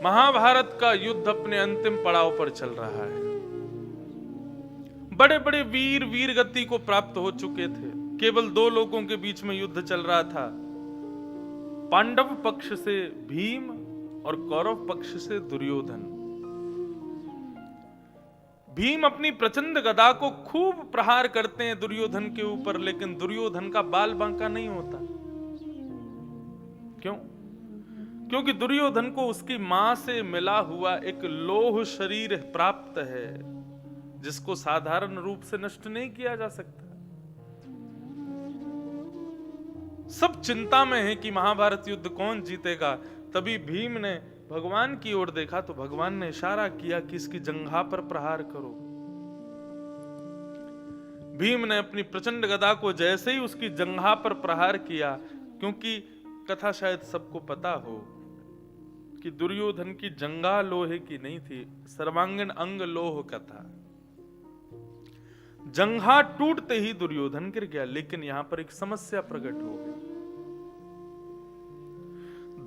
महाभारत का युद्ध अपने अंतिम पड़ाव पर चल रहा है। बड़े बड़े वीर वीर गति को प्राप्त हो चुके थे। केवल दो लोगों के बीच में युद्ध चल रहा था, पांडव पक्ष से भीम और कौरव पक्ष से दुर्योधन। भीम अपनी प्रचंड गदा को खूब प्रहार करते हैं दुर्योधन के ऊपर, लेकिन दुर्योधन का बाल बांका नहीं होता। क्यों? क्योंकि दुर्योधन को उसकी मां से मिला हुआ एक लोह शरीर प्राप्त है, जिसको साधारण रूप से नष्ट नहीं किया जा सकता। सब चिंता में है कि महाभारत युद्ध कौन जीतेगा। तभी भीम ने भगवान की ओर देखा तो भगवान ने इशारा किया कि इसकी जंघा पर प्रहार करो। भीम ने अपनी प्रचंड गदा को जैसे ही उसकी जंघा पर प्रहार किया, क्योंकि कथा शायद सबको पता हो कि दुर्योधन की जंघा लोहे की नहीं थी, सर्वांगीण अंग लोह का था। जंघा टूटते ही दुर्योधन गिर गया। लेकिन यहां पर एक समस्या प्रकट हो गई।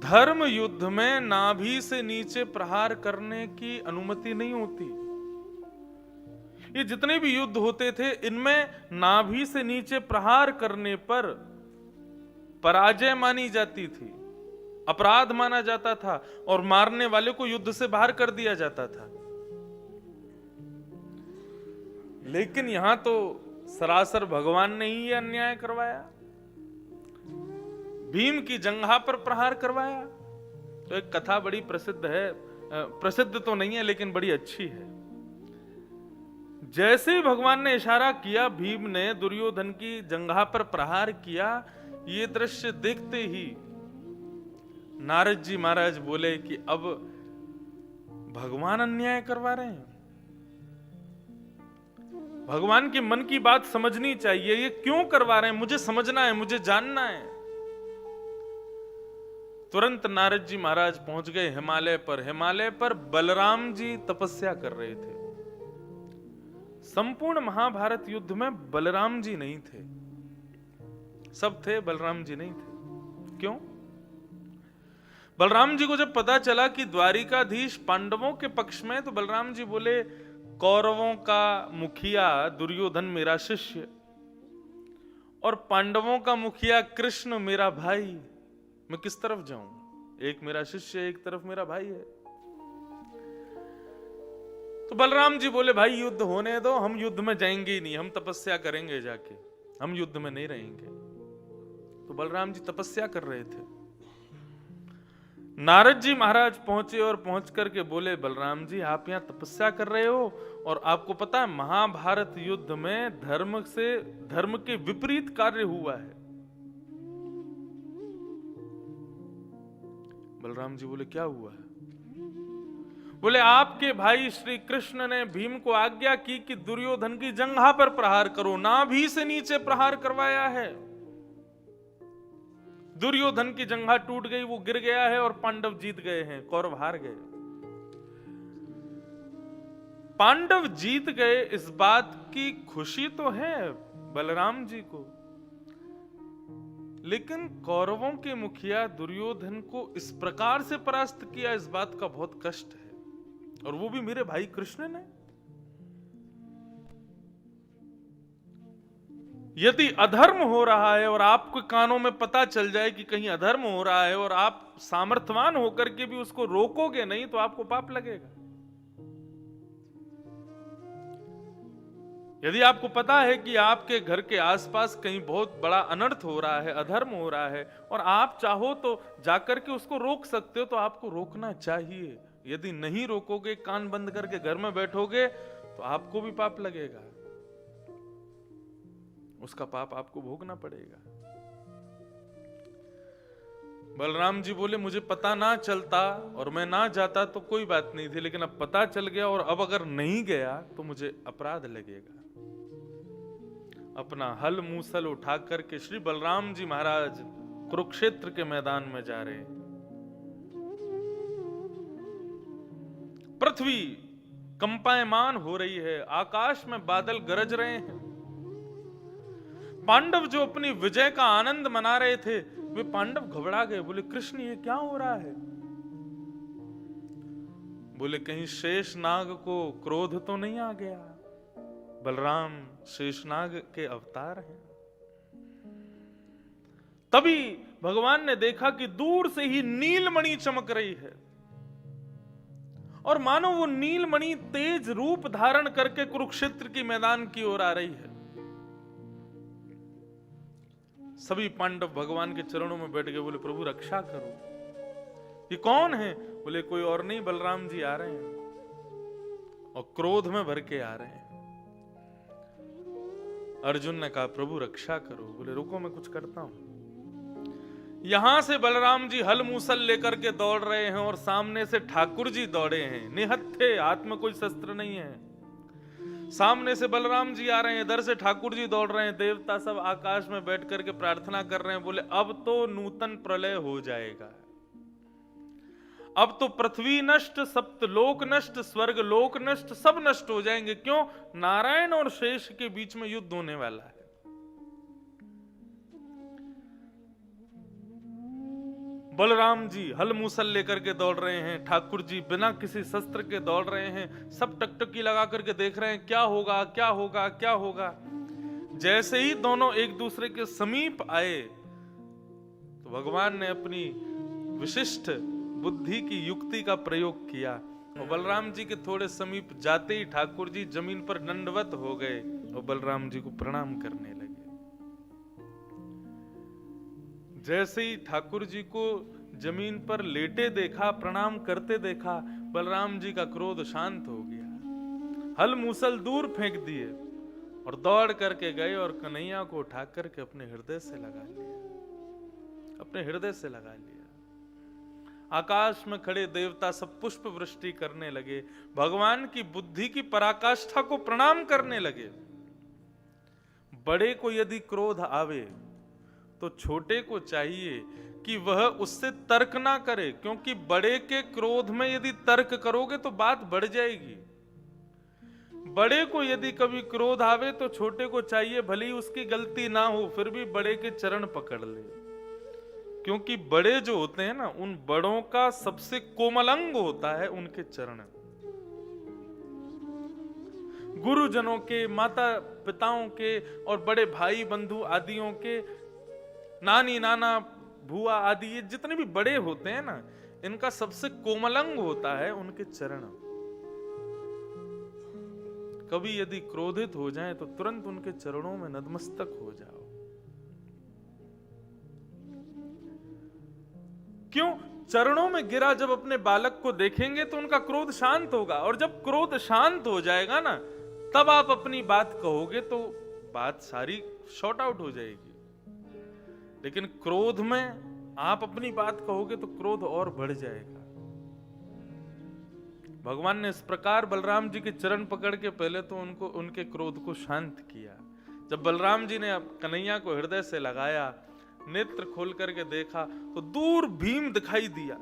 धर्म युद्ध में नाभि से नीचे प्रहार करने की अनुमति नहीं होती। ये जितने भी युद्ध होते थे, इनमें नाभि से नीचे प्रहार करने पर पराजय मानी जाती थी, अपराध माना जाता था और मारने वाले को युद्ध से बाहर कर दिया जाता था। लेकिन यहां तो सरासर भगवान ने ही अन्याय करवाया, भीम की जंघा पर प्रहार करवाया। तो एक कथा बड़ी प्रसिद्ध है, प्रसिद्ध तो नहीं है लेकिन बड़ी अच्छी है। जैसे ही भगवान ने इशारा किया, भीम ने दुर्योधन की जंघा पर प्रहार किया। ये दृश्य देखते ही नारद जी महाराज बोले कि अब भगवान अन्याय करवा रहे हैं। भगवान के मन की बात समझनी चाहिए, ये क्यों करवा रहे हैं मुझे समझना है, मुझे जानना है। तुरंत नारद जी महाराज पहुंच गए हिमालय पर। हिमालय पर बलराम जी तपस्या कर रहे थे। संपूर्ण महाभारत युद्ध में बलराम जी नहीं थे। सब थे, बलराम जी नहीं थे। क्यों? बलराम जी को जब पता चला कि द्वारिकाधीश पांडवों के पक्ष में, तो बलराम जी बोले, कौरवों का मुखिया दुर्योधन मेरा शिष्य और पांडवों का मुखिया कृष्ण मेरा भाई, मैं किस तरफ जाऊं? एक मेरा शिष्य, एक तरफ मेरा भाई है। तो बलराम जी बोले, भाई युद्ध होने दो, हम युद्ध में जाएंगे ही नहीं, हम तपस्या करेंगे जाके, हम युद्ध में नहीं रहेंगे। तो बलराम जी तपस्या कर रहे थे। नारद जी महाराज पहुंचे और पहुंच करके बोले, बलराम जी आप यहां तपस्या कर रहे हो और आपको पता है महाभारत युद्ध में धर्म के विपरीत कार्य हुआ है। बलराम जी बोले, क्या हुआ है? बोले, आपके भाई श्री कृष्ण ने भीम को आज्ञा की कि दुर्योधन की जंघा पर प्रहार करो, नाभि से नीचे प्रहार करवाया है। दुर्योधन की जंघा टूट गई, वो गिर गया है और पांडव जीत गए हैं, कौरव हार गए। पांडव जीत गए, इस बात की खुशी तो है बलराम जी को, लेकिन कौरवों के मुखिया दुर्योधन को इस प्रकार से परास्त किया, इस बात का बहुत कष्ट है। और वो भी मेरे भाई कृष्ण ने। यदि अधर्म हो रहा है और आपके कानों में पता चल जाए कि कहीं अधर्म हो रहा है और आप सामर्थ्यवान होकर के भी उसको रोकोगे नहीं, तो आपको पाप लगेगा। यदि आपको पता है कि आपके घर के आसपास कहीं बहुत बड़ा अनर्थ हो रहा है, अधर्म हो रहा है, और आप चाहो तो जाकर के उसको रोक सकते हो, तो आपको रोकना चाहिए। यदि नहीं रोकोगे, कान बंद करके घर में बैठोगे, तो आपको भी पाप लगेगा, उसका पाप आपको भोगना पड़ेगा। बलराम जी बोले, मुझे पता ना चलता और मैं ना जाता तो कोई बात नहीं थी, लेकिन अब पता चल गया और अब अगर नहीं गया तो मुझे अपराध लगेगा। अपना हल मूसल उठा करके श्री बलराम जी महाराज कुरुक्षेत्र के मैदान में जा रहे हैं। पृथ्वी कंपायमान हो रही है, आकाश में बादल गरज रहे हैं। पांडव जो अपनी विजय का आनंद मना रहे थे, वे पांडव घबरा गए। बोले, कृष्ण ये क्या हो रहा है? बोले कहीं शेषनाग को क्रोध तो नहीं आ गया? बलराम शेषनाग के अवतार हैं। तभी भगवान ने देखा कि दूर से ही नीलमणि चमक रही है और मानो वो नीलमणि तेज रूप धारण करके कुरुक्षेत्र की मैदान की ओर आ रही है। सभी पांडव भगवान के चरणों में बैठ गए, बोले प्रभु रक्षा करो। ये कौन है? बोले कोई और नहीं, बलराम जी आ रहे हैं और क्रोध में भर के आ रहे हैं। अर्जुन ने कहा प्रभु रक्षा करो। बोले रुको मैं कुछ करता हूं। यहां से बलराम जी हल मूसल लेकर के दौड़ रहे हैं और सामने से ठाकुर जी दौड़े हैं, निहत्थे, हाथ में कोई शस्त्र नहीं है। सामने से बलराम जी आ रहे हैं, इधर से ठाकुर जी दौड़ रहे हैं। देवता सब आकाश में बैठ करके प्रार्थना कर रहे हैं। बोले अब तो नूतन प्रलय हो जाएगा, अब तो पृथ्वी नष्ट, सप्तलोक नष्ट, स्वर्ग लोक नष्ट, सब नष्ट हो जाएंगे। क्यों? नारायण और शेष के बीच में युद्ध होने वाला है। बलराम जी हल मूसल लेकर के दौड़ रहे हैं, ठाकुर जी बिना किसी शस्त्र के दौड़ रहे हैं। सब टकटकी लगा करके देख रहे हैं क्या होगा क्या होगा क्या होगा। जैसे ही दोनों एक दूसरे के समीप आए तो भगवान ने अपनी विशिष्ट बुद्धि की युक्ति का प्रयोग किया और बलराम जी के थोड़े समीप जाते ही ठाकुर जी जमीन पर दंडवत हो गए और बलराम जी को प्रणाम करने लगे। जैसे ही ठाकुर जी को जमीन पर लेटे देखा, प्रणाम करते देखा, बलराम जी का क्रोध शांत हो गया। हल मूसल दूर फेंक दिए और दौड़ करके गए और कन्हैया को उठा करके अपने हृदय से लगा लिया, अपने हृदय से लगा लिया। आकाश में खड़े देवता सब पुष्प वृष्टि करने लगे, भगवान की बुद्धि की पराकाष्ठा को प्रणाम करने लगे। बड़े को यदि क्रोध आवे तो छोटे को चाहिए कि वह उससे तर्क ना करे, क्योंकि बड़े के क्रोध में यदि तर्क करोगे तो बात बढ़ जाएगी। बड़े को यदि कभी क्रोध आवे तो छोटे को चाहिए भले ही उसकी गलती ना हो फिर भी बड़े के चरण पकड़ ले, क्योंकि बड़े जो होते हैं ना, उन बड़ों का सबसे कोमल अंग होता है उनके चरण। गुरुजनों के, माता पिताओं के और बड़े भाई बंधु आदियों के, नानी नाना भुआ आदि, ये जितने भी बड़े होते हैं ना, इनका सबसे कोमल अंग होता है उनके चरण। कभी यदि क्रोधित हो जाए तो तुरंत उनके चरणों में नतमस्तक हो जाओ। क्यों? चरणों में गिरा जब अपने बालक को देखेंगे तो उनका क्रोध शांत होगा, और जब क्रोध शांत हो जाएगा ना, तब आप अपनी बात कहोगे तो बात सारी शॉर्ट आउट हो जाएगी। लेकिन क्रोध में आप अपनी बात कहोगे तो क्रोध और बढ़ जाएगा। भगवान ने इस प्रकार बलराम जी के चरण पकड़ के पहले तो उनके क्रोध को शांत किया। जब बलराम जी ने कन्हैया को हृदय से लगाया, नेत्र खोल करके देखा तो दूर भीम दिखाई दिया।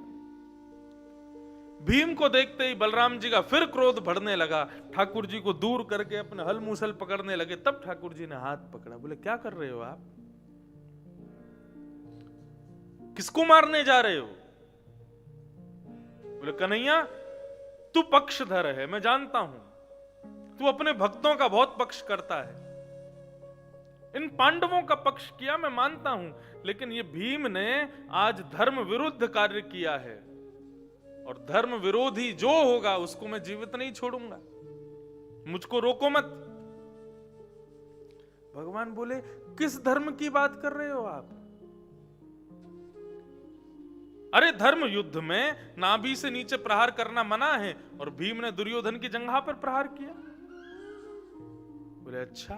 भीम को देखते ही बलराम जी का फिर क्रोध बढ़ने लगा, ठाकुर जी को दूर करके अपने हल मूसल पकड़ने लगे। तब ठाकुर जी ने हाथ पकड़ा, बोले क्या कर रहे हो आप? किसको मारने जा रहे हो? बोले कन्हैया तू पक्षधर है, मैं जानता हूं, तू अपने भक्तों का बहुत पक्ष करता है, इन पांडवों का पक्ष किया मैं मानता हूं, लेकिन ये भीम ने आज धर्म विरुद्ध कार्य किया है और धर्म विरोधी जो होगा उसको मैं जीवित नहीं छोड़ूंगा, मुझको रोको मत। भगवान बोले किस धर्म की बात कर रहे हो आप? अरे धर्म युद्ध में नाभि से नीचे प्रहार करना मना है और भीम ने दुर्योधन की जंघा पर प्रहार किया। बोले अच्छा,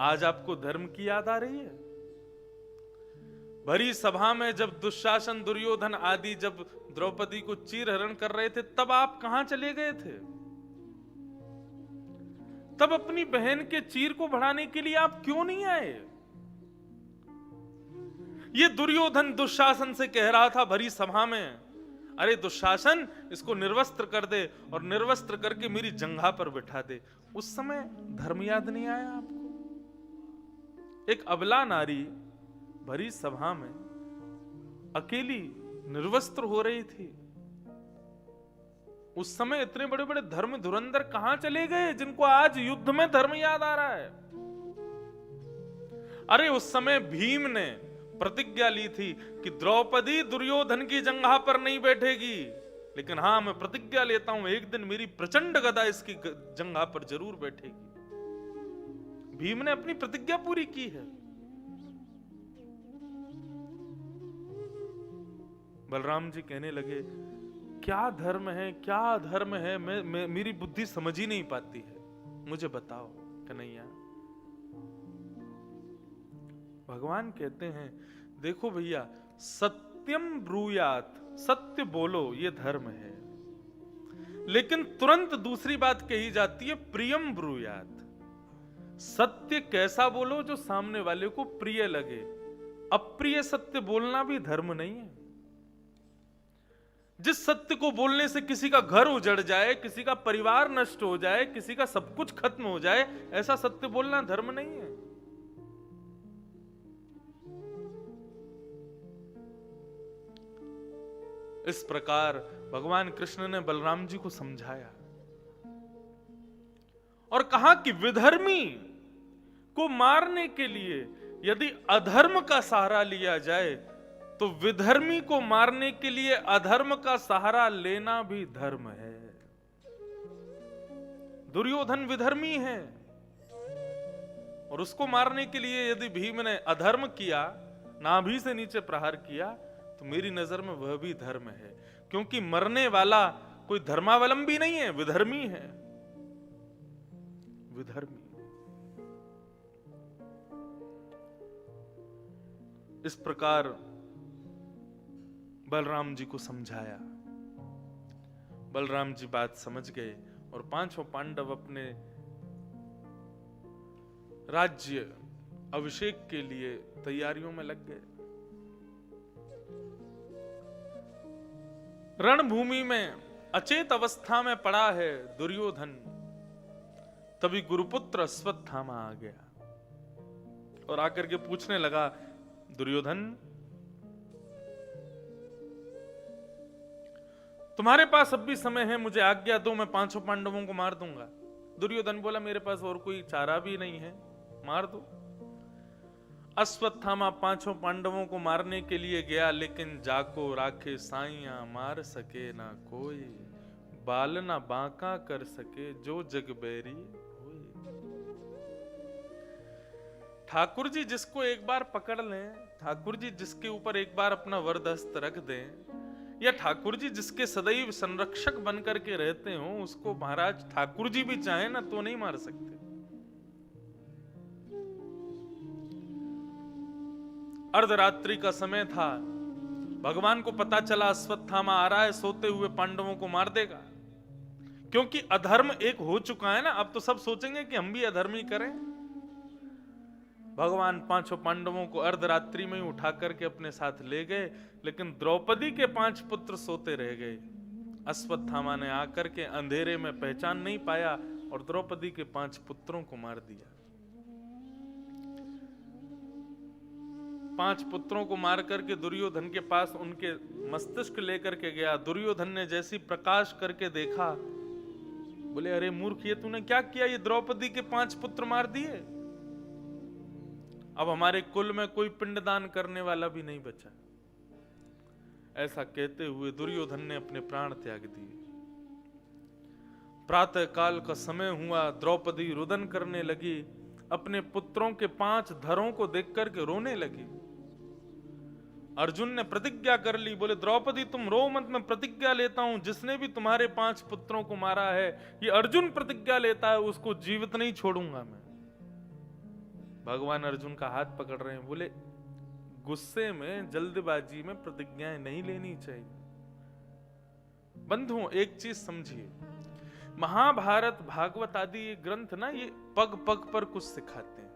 आज आपको धर्म की याद आ रही है? भरी सभा में जब दुशासन, दुर्योधन आदि जब द्रौपदी को चीरहरण कर रहे थे, तब आप कहां चले गए थे? तब अपनी बहन के चीर को बढ़ाने के लिए आप क्यों नहीं आए? ये दुर्योधन दुशासन से कह रहा था भरी सभा में, अरे दुशासन इसको निर्वस्त्र कर दे और निर्वस्त्र करके मेरी जंघा पर बिठा दे। उस समय धर्म याद नहीं आया आपको? एक अबला नारी भरी सभा में अकेली निर्वस्त्र हो रही थी, उस समय इतने बड़े बड़े धर्म धुरंधर कहां चले गए जिनको आज युद्ध में धर्म याद आ रहा है? अरे उस समय भीम ने प्रतिज्ञा ली थी कि द्रौपदी दुर्योधन की जंघा पर नहीं बैठेगी, लेकिन हां मैं प्रतिज्ञा लेता हूं एक दिन मेरी प्रचंड गदा इसकी जंघा पर जरूर बैठेगी। भीम ने अपनी प्रतिज्ञा पूरी की है। बलराम जी कहने लगे क्या धर्म है, क्या धर्म है, मेरी बुद्धि समझ ही नहीं पाती है, मुझे बताओ कन्हैया। भगवान कहते हैं देखो भैया, सत्यम ब्रूयात, सत्य बोलो ये धर्म है, लेकिन तुरंत दूसरी बात कही जाती है प्रियम ब्रूयात। सत्य कैसा बोलो जो सामने वाले को प्रिय लगे। अप्रिय सत्य बोलना भी धर्म नहीं है। जिस सत्य को बोलने से किसी का घर उजड़ जाए, किसी का परिवार नष्ट हो जाए, किसी का सब कुछ खत्म हो जाए, ऐसा सत्य बोलना धर्म नहीं है। इस प्रकार भगवान कृष्ण ने बलराम जी को समझाया और कहा कि विधर्मी को मारने के लिए यदि अधर्म का सहारा लिया जाए तो विधर्मी को मारने के लिए अधर्म का सहारा लेना भी धर्म है। दुर्योधन विधर्मी है और उसको मारने के लिए यदि भीम ने अधर्म किया, नाभि से नीचे प्रहार किया, तो मेरी नजर में वह भी धर्म है, क्योंकि मरने वाला कोई धर्मावलंबी नहीं है, विधर्मी है। विधर्मी। इस प्रकार बलराम जी को समझाया। बलराम जी बात समझ गए और पांचों पांडव अपने राज्य अभिषेक के लिए तैयारियों में लग गए। रणभूमि में अचेत अवस्था में पड़ा है दुर्योधन। तभी गुरुपुत्र अश्वत्थामा आ गया और आकर के पूछने लगा, दुर्योधन तुम्हारे पास अब भी समय है, मुझे आज्ञा दो, मैं पांचों पांडवों को मार दूंगा। दुर्योधन बोला मेरे पास और कोई चारा भी नहीं है, मार दो। अश्वत्थामा पांचों पांडवों को मारने के लिए गया, लेकिन जाको राखे साइया मार सके ना कोई, बाल ना बांका कर सके जो जग बैरी होए। ठाकुर जी जिसको एक बार पकड़ लें, ठाकुर जी जिसके ऊपर एक बार अपना वरदहस्त रख दें, या ठाकुर जी जिसके सदैव संरक्षक बनकर के रहते हो, उसको महाराज ठाकुर जी भी चाहे ना तो नहीं मार सकते। अर्धरात्रि का समय था, भगवान को पता चला अश्वत्थामा आ रहा है, सोते हुए पांडवों को मार देगा, क्योंकि अधर्म एक हो चुका है ना। अब तो सब सोचेंगे कि हम भी अधर्म ही करें। भगवान पांचों पांडवों को अर्धरात्रि में ही उठा करके अपने साथ ले गए, लेकिन द्रौपदी के 5 पुत्र सोते रह गए। अश्वत्थामा ने आकर के अंधेरे में पहचान नहीं पाया और द्रौपदी के 5 पुत्रों को मार दिया। 5 पुत्रों को मार करके दुर्योधन के पास उनके मस्तिष्क लेकर के गया। दुर्योधन ने जैसी प्रकाश करके देखा, बोले अरे मूर्ख, ये तूने क्या किया? ये द्रौपदी के 5 पुत्र मार दिए। अब हमारे कुल में कोई पिंडदान करने वाला भी नहीं बचा। ऐसा कहते हुए दुर्योधन ने अपने प्राण त्याग दिए। प्रातः काल का समय हुआ, द्रौपदी रुदन करने लगी, अपने पुत्रों के 5 धरों को देख करके रोने लगी। अर्जुन ने प्रतिज्ञा कर ली, बोले द्रौपदी तुम रो मत, मैं प्रतिज्ञा लेता हूं, जिसने भी तुम्हारे 5 पुत्रों को मारा है, ये अर्जुन प्रतिज्ञा लेता है, उसको जीवित नहीं छोड़ूंगा मैं। भगवान अर्जुन का हाथ पकड़ रहे हैं, बोले गुस्से में, जल्दबाजी में प्रतिज्ञाएं नहीं लेनी चाहिए। बंधुओं एक चीज समझिए, महाभारत भागवत आदि ये ग्रंथ ना, ये पग पग पर कुछ सिखाते हैं।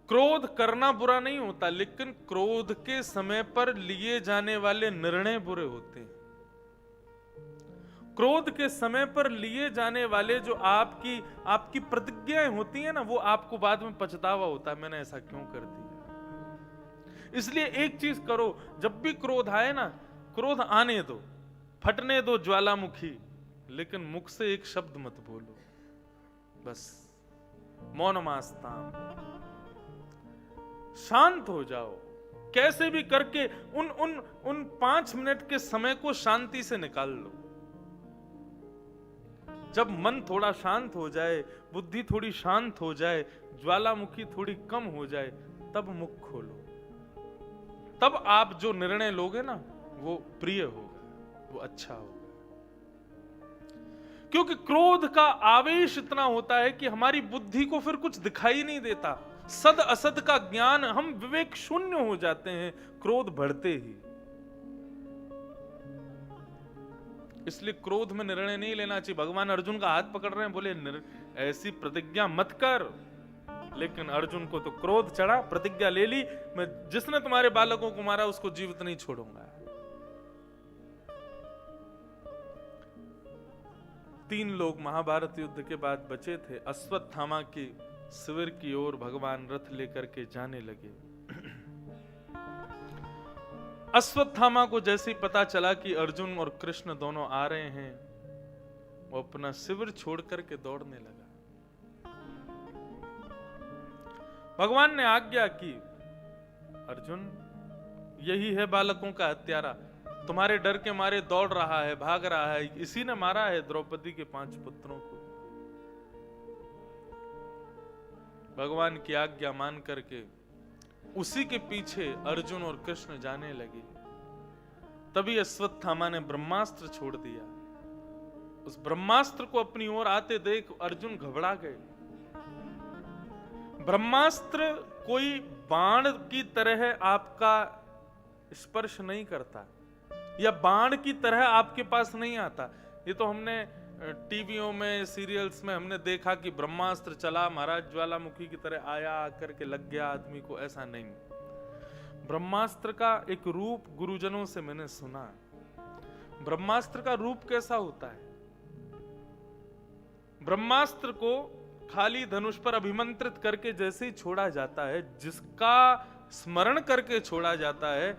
क्रोध करना बुरा नहीं होता, लेकिन क्रोध के समय पर लिए जाने वाले निर्णय बुरे होते हैं। क्रोध के समय पर लिए जाने वाले जो आपकी प्रतिज्ञाएं होती हैं ना, वो आपको बाद में पछतावा होता है, मैंने ऐसा क्यों कर दिया। इसलिए एक चीज करो, जब भी क्रोध आए ना, क्रोध आने दो, फटने दो ज्वालामुखी, लेकिन मुख से एक शब्द मत बोलो, बस मौनमास्ताम, शांत हो जाओ। कैसे भी करके उन 5 मिनट के समय को शांति से निकाल लो। जब मन थोड़ा शांत हो जाए, बुद्धि थोड़ी शांत हो जाए, ज्वालामुखी थोड़ी कम हो जाए, तब मुख खोलो। तब आप जो निर्णय लोगे ना, वो प्रिय होगा, वो अच्छा होगा। क्योंकि क्रोध का आवेश इतना होता है कि हमारी बुद्धि को फिर कुछ दिखाई नहीं देता। सद असद का ज्ञान, हम विवेक शून्य हो जाते हैं क्रोध बढ़ते ही। इसलिए क्रोध में निर्णय नहीं लेना चाहिए। भगवान अर्जुन का हाथ पकड़ रहे हैं, बोले ऐसी प्रतिज्ञा मत कर। लेकिन अर्जुन को तो क्रोध चढ़ा, प्रतिज्ञा ले ली, मैं जिसने तुम्हारे बालकों को मारा उसको जीवित नहीं छोड़ूंगा। 3 लोग महाभारत युद्ध के बाद बचे थे। अश्वत्थामा की शिविर की ओर भगवान रथ लेकर के जाने लगे। अश्वत्थामा को जैसे ही पता चला कि अर्जुन और कृष्ण दोनों आ रहे हैं, वो अपना शिविर छोड़ करके दौड़ने लगा। भगवान ने आज्ञा की, अर्जुन यही है बालकों का हत्यारा, तुम्हारे डर के मारे दौड़ रहा है, भाग रहा है, इसी ने मारा है द्रौपदी के 5 पुत्रों को। भगवान की आज्ञा मान करके उसी के पीछे अर्जुन और कृष्ण जाने लगे। तभी अश्वत्थामा ने ब्रह्मास्त्र छोड़ दिया। उस ब्रह्मास्त्र को अपनी ओर आते देख अर्जुन घबरा गए। ब्रह्मास्त्र कोई बाण की तरह आपका स्पर्श नहीं करता, या बाण की तरह आपके पास नहीं आता। ये तो हमने टीवियों में, सीरियल्स में हमने देखा कि ब्रह्मास्त्र चला, महाराज ज्वालामुखी की तरह आया, आकर के लग गया आदमी को। ऐसा नहीं। ब्रह्मास्त्र का एक रूप गुरुजनों से मैंने सुना। ब्रह्मास्त्र का रूप कैसा होता है? ब्रह्मास्त्र को खाली धनुष पर अभिमंत्रित करके जैसे ही छोड़ा जाता है, जिसका स्मरण करके छोड़ा जाता है,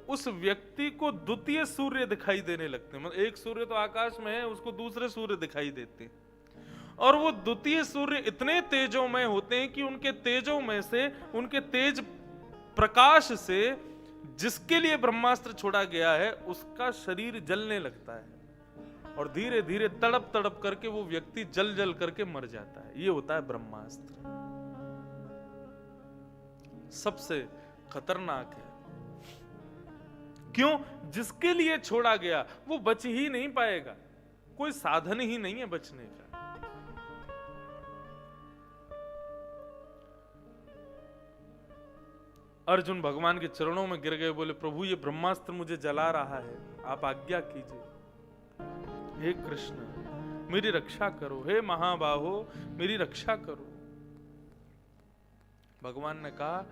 उस व्यक्ति को द्वितीय सूर्य दिखाई देने लगते हैं। मतलब एक सूर्य तो आकाश में है, उसको दूसरे सूर्य दिखाई देते हैं। और वो द्वितीय सूर्य इतने तेजोमय होते हैं कि उनके तेजों में से, उनके तेज प्रकाश से जिसके लिए ब्रह्मास्त्र छोड़ा गया है, उसका शरीर जलने लगता है और धीरे धीरे तड़प तड़प करके वो व्यक्ति जल जल करके मर जाता है। ये होता है ब्रह्मास्त्र। सबसे खतरनाक है। क्यों? जिसके लिए छोड़ा गया वो बच ही नहीं पाएगा, कोई साधन ही नहीं है बचने का। अर्जुन भगवान के चरणों में गिर गए, बोले प्रभु ये ब्रह्मास्त्र मुझे जला रहा है, आप आज्ञा कीजिए। हे कृष्ण मेरी रक्षा करो, हे महाबाहो मेरी रक्षा करो। भगवान ने कहा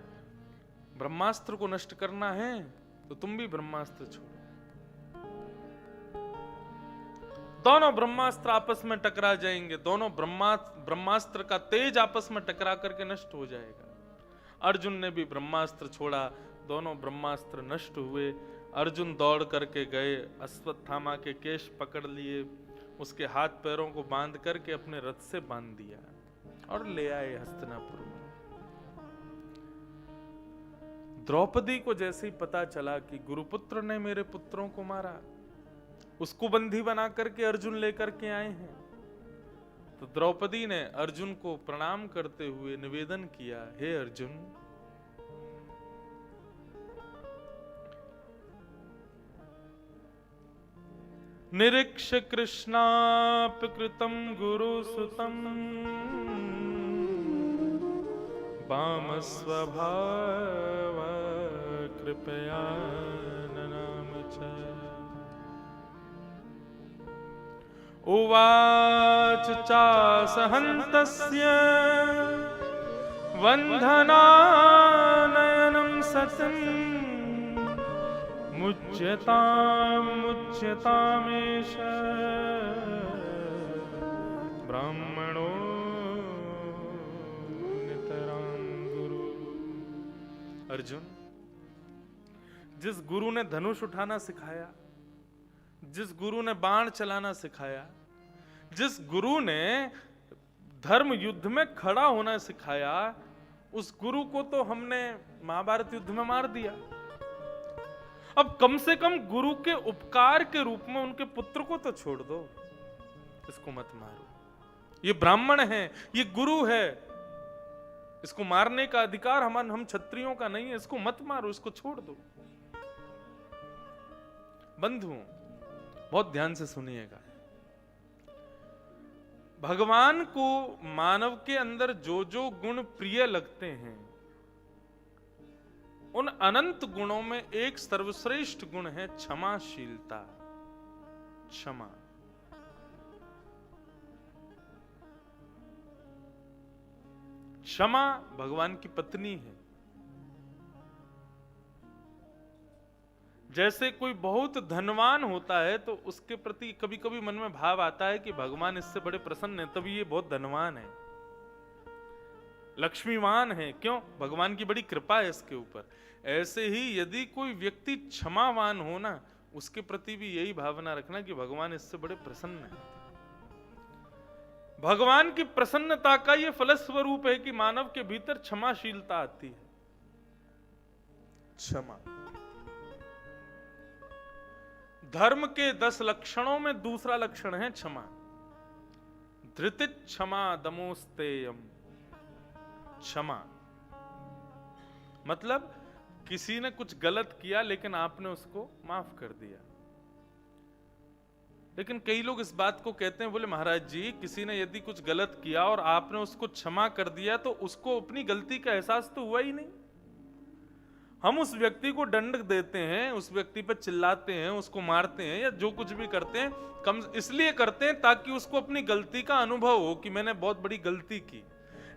ब्रह्मास्त्र को नष्ट करना है तो तुम भी ब्रह्मास्त्र छोड़ो। दोनों ब्रह्मास्त्र आपस में टकरा जाएंगे, दोनों ब्रह्मास्त्र का तेज आपस में टकरा करके नष्ट हो जाएगा। अर्जुन ने भी ब्रह्मास्त्र छोड़ा, दोनों ब्रह्मास्त्र नष्ट हुए। अर्जुन दौड़ करके गए, अश्वत्थामा के केश पकड़ लिए, उसके हाथ पैरों को बांध करके अपने रथ से बांध दिया और ले आए हस्तिनापुर में। द्रौपदी को जैसे ही पता चला कि गुरुपुत्र ने मेरे पुत्रों को मारा, उसको बंदी बना करके अर्जुन लेकर के आए हैं, तो द्रौपदी ने अर्जुन को प्रणाम करते हुए निवेदन किया, हे अर्जुन, निरीक्ष कृष्णापि कृतं गुरुसुतं वाम स्वभाव कृपया ननाम च। उवाच चासहन्तस्य वन्धनानयनं सतं मुच्यतामेष ब्राह्मणो नितरां गुरु। अर्जुन, जिस गुरु ने धनुष उठाना सिखाया, जिस गुरु ने बाण चलाना सिखाया, जिस गुरु ने धर्म युद्ध में खड़ा होना सिखाया, उस गुरु को तो हमने महाभारत युद्ध में मार दिया। अब कम से कम गुरु के उपकार के रूप में उनके पुत्र को तो छोड़ दो, इसको मत मारो। ये ब्राह्मण है, ये गुरु है, इसको मारने का अधिकार हम क्षत्रियों का नहीं है, इसको मत मारो, इसको छोड़ दो। बंधुओं, बहुत ध्यान से सुनिएगा। भगवान को मानव के अंदर जो जो गुण प्रिय लगते हैं, उन अनंत गुणों में एक सर्वश्रेष्ठ गुण है क्षमाशीलता। क्षमा। क्षमा भगवान की पत्नी है। जैसे कोई बहुत धनवान होता है तो उसके प्रति कभी कभी मन में भाव आता है कि भगवान इससे बड़े प्रसन्न है, तभी ये बहुत धनवान है, लक्ष्मीवान है। क्यों? भगवान की बड़ी कृपा है इसके ऊपर। ऐसे ही यदि कोई व्यक्ति क्षमावान हो ना, उसके प्रति भी यही भावना रखना कि भगवान इससे बड़े प्रसन्न है। भगवान की प्रसन्नता का यह फलस्वरूप है कि मानव के भीतर क्षमाशीलता आती है। क्षमा धर्म के 10 लक्षणों में दूसरा लक्षण है क्षमा। धृति क्षमा दमोस्तेयम। क्षमा मतलब किसी ने कुछ गलत किया लेकिन आपने उसको माफ कर दिया। लेकिन कई लोग इस बात को कहते हैं, बोले महाराज जी, किसी ने यदि कुछ गलत किया और आपने उसको क्षमा कर दिया तो उसको अपनी गलती का एहसास तो हुआ ही नहीं। हम उस व्यक्ति को दंड देते हैं, उस व्यक्ति पर चिल्लाते हैं, उसको मारते हैं या जो कुछ भी करते हैं, कम इसलिए करते हैं ताकि उसको अपनी गलती का अनुभव हो कि मैंने बहुत बड़ी गलती की।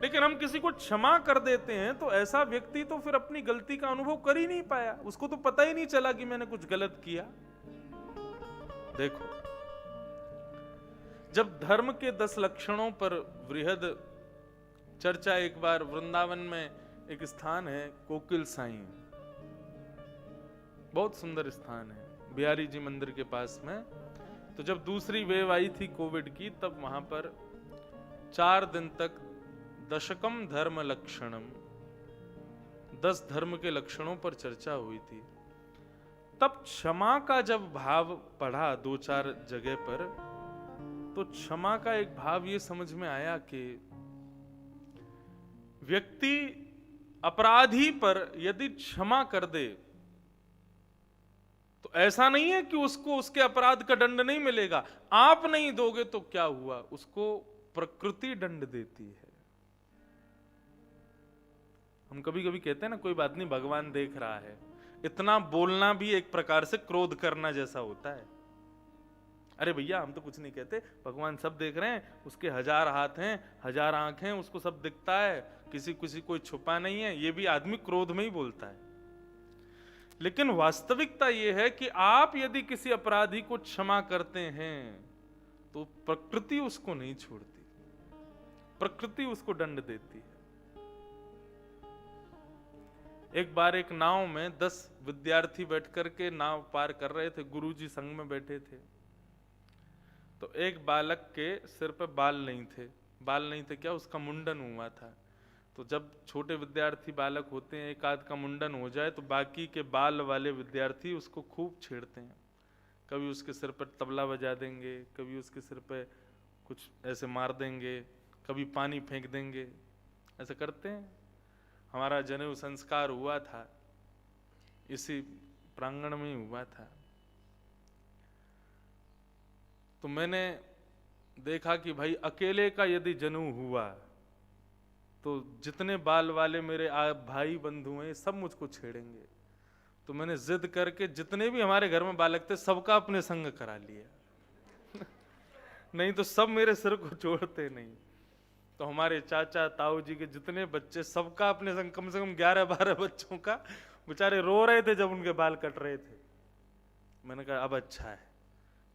लेकिन हम किसी को क्षमा कर देते हैं तो ऐसा व्यक्ति तो फिर अपनी गलती का अनुभव कर ही नहीं पाया, उसको तो पता ही नहीं चला कि मैंने कुछ गलत किया। देखो, जब धर्म के 10 लक्षणों पर वृहद चर्चा, एक बार वृंदावन में एक स्थान है कोकिल साई, बहुत सुंदर स्थान है बिहारी जी मंदिर के पास में। तो जब दूसरी वेव आई थी कोविड की, तब वहां पर 4 दिन तक दशकम धर्म लक्षणम, 10 धर्म के लक्षणों पर चर्चा हुई थी। तब क्षमा का जब भाव पढ़ा 2-4 जगह पर, तो क्षमा का एक भाव ये समझ में आया कि व्यक्ति अपराधी पर यदि क्षमा कर दे तो ऐसा नहीं है कि उसको उसके अपराध का दंड नहीं मिलेगा। आप नहीं दोगे तो क्या हुआ, उसको प्रकृति दंड देती है। हम कभी कभी कहते हैं ना, कोई बात नहीं भगवान देख रहा है। इतना बोलना भी एक प्रकार से क्रोध करना जैसा होता है। अरे भैया, हम तो कुछ नहीं कहते, भगवान सब देख रहे हैं, उसके 1000 हाथ हैं, 1000 आंख हैं, उसको सब दिखता है, किसी कोई छुपा नहीं है। ये भी आदमी क्रोध में ही बोलता है। लेकिन वास्तविकता यह है कि आप यदि किसी अपराधी को क्षमा करते हैं तो प्रकृति उसको नहीं छोड़ती, प्रकृति उसको दंड देती है। एक बार एक नाव में 10 विद्यार्थी बैठ करके नाव पार कर रहे थे, गुरुजी संग में बैठे थे। तो एक बालक के सिर पे बाल नहीं थे, क्या उसका मुंडन हुआ था। तो जब छोटे विद्यार्थी बालक होते हैं, एक आध का मुंडन हो जाए तो बाकी के बाल वाले विद्यार्थी उसको खूब छेड़ते हैं। कभी उसके सिर पर तबला बजा देंगे, कभी उसके सिर पे कुछ ऐसे मार देंगे, कभी पानी फेंक देंगे, ऐसे करते हैं। हमारा जनेऊ संस्कार हुआ था, इसी प्रांगण में ही हुआ था। तो मैंने देखा कि भाई अकेले का यदि जनेऊ हुआ तो जितने बाल वाले मेरे भाई बंधु हैं सब मुझको छेड़ेंगे। तो मैंने जिद करके जितने भी हमारे घर में बालक थे सबका अपने संग करा लिया नहीं तो सब मेरे सिर को छोड़ते नहीं। तो हमारे चाचा ताऊ जी के जितने बच्चे, सबका अपने संग, कम से कम 11-12 बच्चों का, बेचारे रो रहे थे जब उनके बाल कट रहे थे। मैंने कहा अब अच्छा है,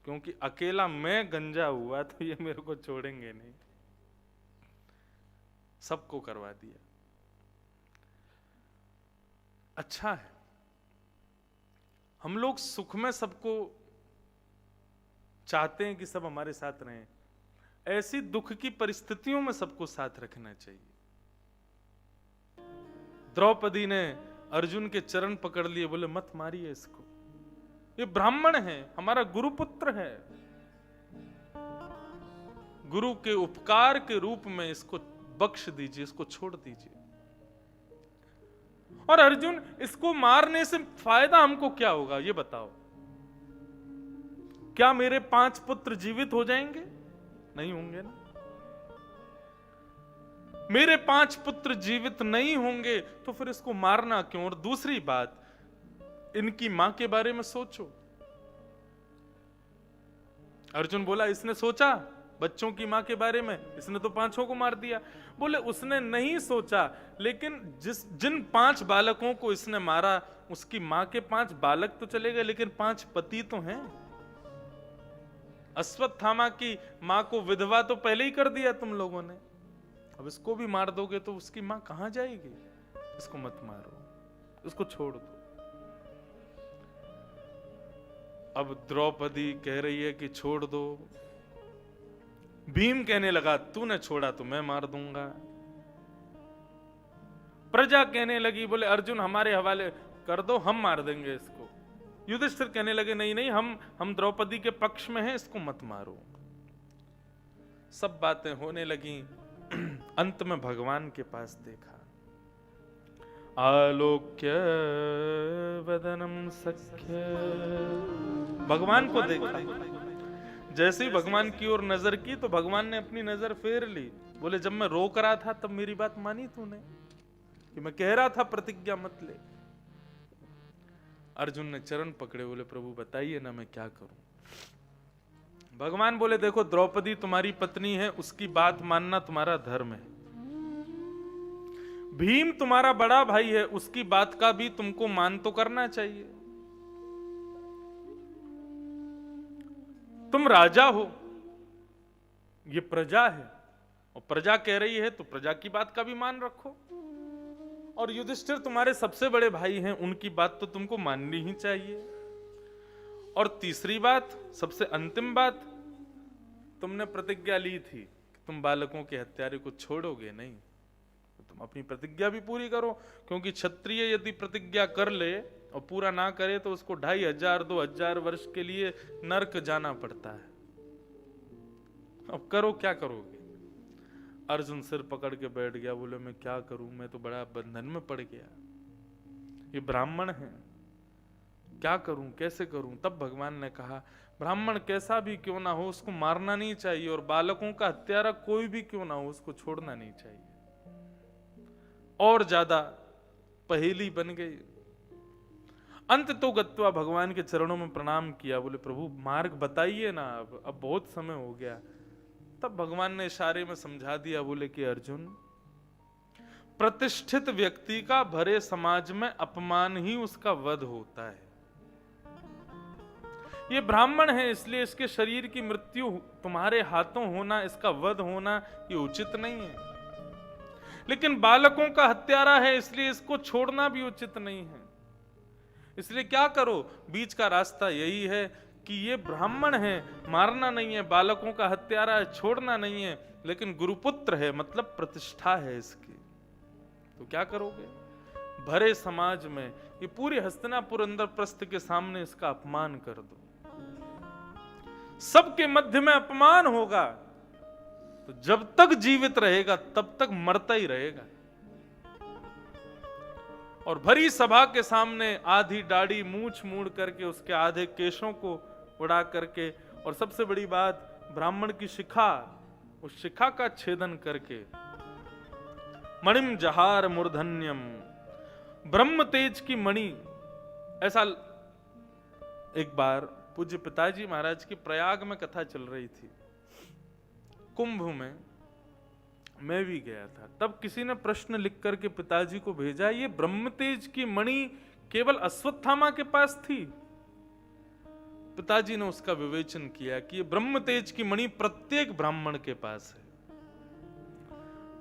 क्योंकि अकेला मैं गंजा हुआ तो ये मेरे को छोड़ेंगे नहीं। सबको करवा दिया। अच्छा है, हम लोग सुख में सबको चाहते हैं कि सब हमारे साथ रहें। ऐसी दुख की परिस्थितियों में सबको साथ रखना चाहिए। द्रौपदी ने अर्जुन के चरण पकड़ लिए, बोले मत मारिए इसको, ये ब्राह्मण है, हमारा गुरुपुत्र है, गुरु के उपकार के रूप में इसको बख्श दीजिए, इसको छोड़ दीजिए। और अर्जुन, इसको मारने से फायदा हमको क्या होगा ये बताओ? क्या मेरे 5 पुत्र जीवित हो जाएंगे? नहीं होंगे ना। मेरे 5 पुत्र जीवित नहीं होंगे तो फिर इसको मारना क्यों? और दूसरी बात, इनकी मां के बारे में सोचो। अर्जुन बोला, इसने सोचा बच्चों की मां के बारे में? इसने तो 5 को मार दिया। बोले उसने नहीं सोचा, लेकिन जिन 5 बालकों को इसने मारा उसकी मां के 5 बालक तो चले गए, लेकिन 5 पति तो हैं। अश्वत्थामा की मां को विधवा तो पहले ही कर दिया तुम लोगों ने, अब इसको भी मार दोगे तो उसकी मां कहां जाएगी? इसको मत मारो, इसको छोड़ दो। अब द्रौपदी कह रही है कि छोड़ दो। भीम कहने लगा, तूने छोड़ा तो मैं मार दूंगा। प्रजा कहने लगी, बोले अर्जुन हमारे हवाले कर दो, हम मार देंगे इसको। युधिष्ठिर कहने लगे, नहीं नहीं, हम द्रौपदी के पक्ष में हैं, इसको मत मारो। सब बातें होने लगी। अंत में भगवान के पास देखा, आलोक्य वदनम सख्य, भगवान को देखा। जैसे ही भगवान की ओर नजर की तो भगवान ने अपनी नजर फेर ली। बोले जब मैं रोक रहा था तब मेरी बात मानी तूने, कि मैं कह रहा था प्रतिज्ञा मत ले। अर्जुन ने चरण पकड़े, बोले प्रभु बताइए ना मैं क्या करूं। भगवान बोले देखो, द्रौपदी तुम्हारी पत्नी है, उसकी बात मानना तुम्हारा धर्म है। भीम तुम्हारा बड़ा भाई है, उसकी बात का भी तुमको मान तो करना चाहिए। तुम राजा हो, ये प्रजा है, और प्रजा कह रही है तो प्रजा की बात का भी मान रखो। और युधिष्ठिर तुम्हारे सबसे बड़े भाई हैं, उनकी बात तो तुमको माननी ही चाहिए। और तीसरी बात, सबसे अंतिम बात, तुमने प्रतिज्ञा ली थी कि तुम बालकों के हत्यारे को छोड़ोगे नहीं, तो तुम अपनी प्रतिज्ञा भी पूरी करो। क्योंकि क्षत्रिय यदि प्रतिज्ञा कर ले और पूरा ना करे तो उसको 2500-2000 वर्ष के लिए नरक जाना पड़ता है। अब करो, क्या करोगे? अर्जुन सिर पकड़ के बैठ गया, बोले मैं क्या करूं, मैं तो बड़ा बंधन में पड़ गया, ये ब्राह्मण है, क्या करूं, कैसे करूं? तब भगवान ने कहा, ब्राह्मण कैसा भी क्यों ना हो उसको मारना नहीं चाहिए, और बालकों का हत्यारा कोई भी क्यों ना हो उसको छोड़ना नहीं चाहिए। और ज्यादा पहेली बन गई। अंत तो गत्वा भगवान के चरणों में प्रणाम किया, बोले प्रभु मार्ग बताइए ना, अब बहुत समय हो गया। तब भगवान ने इशारे में समझा दिया, बोले कि अर्जुन, प्रतिष्ठित व्यक्ति का भरे समाज में अपमान ही उसका वध होता है। ये ब्राह्मण है इसलिए इसके शरीर की मृत्यु तुम्हारे हाथों होना, इसका वध होना ये उचित नहीं है। लेकिन बालकों का हत्यारा है इसलिए इसको छोड़ना भी उचित नहीं है। इसलिए क्या करो, बीच का रास्ता यही है कि ये ब्राह्मण है, मारना नहीं है, बालकों का हत्यारा है, छोड़ना नहीं है, लेकिन गुरुपुत्र है, मतलब प्रतिष्ठा है इसकी, तो क्या करोगे? भरे समाज में, ये पूरी हस्तिनापुर इंद्रप्रस्थ के सामने इसका अपमान कर दो। सबके मध्य में अपमान होगा तो जब तक जीवित रहेगा तब तक मरता ही रहेगा। और भरी सभा के सामने आधी दाढ़ी मूछ मूड़ करके, उसके आधे केशों को उड़ा करके, और सबसे बड़ी बात ब्राह्मण की शिखा, उस शिखा का छेदन करके, मणिम जहार मूर्धन्यम, ब्रह्म तेज की मणि। ऐसा एक बार पूज्य पिताजी महाराज की प्रयाग में कथा चल रही थी, कुंभ में मैं भी गया था। तब किसी ने प्रश्न लिख करके पिताजी को भेजा, ये ब्रह्म तेज की मणि केवल अश्वत्थामा के पास थी? पिताजी ने उसका विवेचन किया कि ये ब्रह्म तेज की मणि प्रत्येक ब्राह्मण के पास है।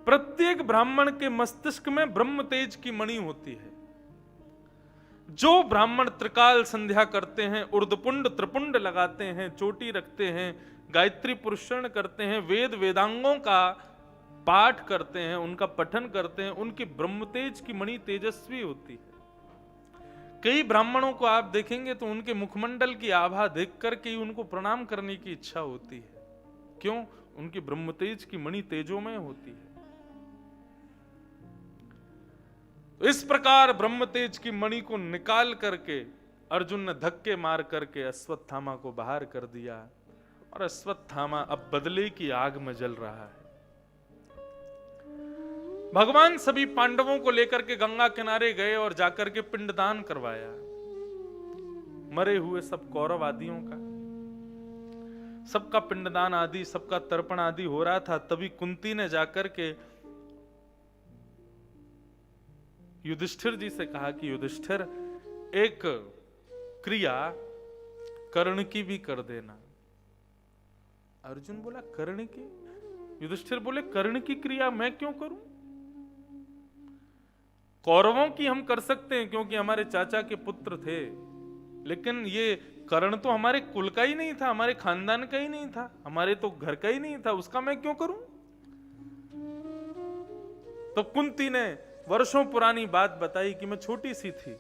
प्रत्येक ब्राह्मण के मस्तिष्क में ब्रह्म तेज की मणि होती है। जो ब्राह्मण त्रिकाल संध्या करते हैं, उर्दपुंड त्रिपुंड लगाते हैं, चोटी रखते हैं, गायत्री पुरुषण करते हैं, वेद वेदांगों का पाठ करते हैं, उनका पठन करते हैं, उनकी ब्रह्मतेज की मणि तेजस्वी होती है। कई ब्राह्मणों को आप देखेंगे तो उनके मुखमंडल की आभा देख करके उनको प्रणाम करने की इच्छा होती है। क्यों? उनकी ब्रह्मतेज की मणि तेजोमय होती है। इस प्रकार ब्रह्मतेज की मणि को निकाल करके अर्जुन ने धक्के मार करके अश्वत्थामा को बाहर कर दिया और अश्वत्थामा अब बदले की आग में जल रहा है। भगवान सभी पांडवों को लेकर के गंगा किनारे गए और जाकर के पिंडदान करवाया। मरे हुए सब कौरव आदियों का, सबका पिंडदान आदि, सबका तर्पण आदि हो रहा था। तभी कुंती ने जाकर के युधिष्ठिर जी से कहा कि युधिष्ठिर, एक क्रिया कर्ण की भी कर देना। अर्जुन बोला कर्ण की? युधिष्ठिर बोले कर्ण की क्रिया मैं क्यों करूं? कौरवों की हम कर सकते हैं क्योंकि हमारे चाचा के पुत्र थे, लेकिन ये कर्ण तो हमारे कुल का ही नहीं था, हमारे खानदान का ही नहीं था, हमारे तो घर का ही नहीं था, उसका मैं क्यों करूं? तो कुंती ने वर्षों पुरानी बात बताई कि मैं छोटी सी थी,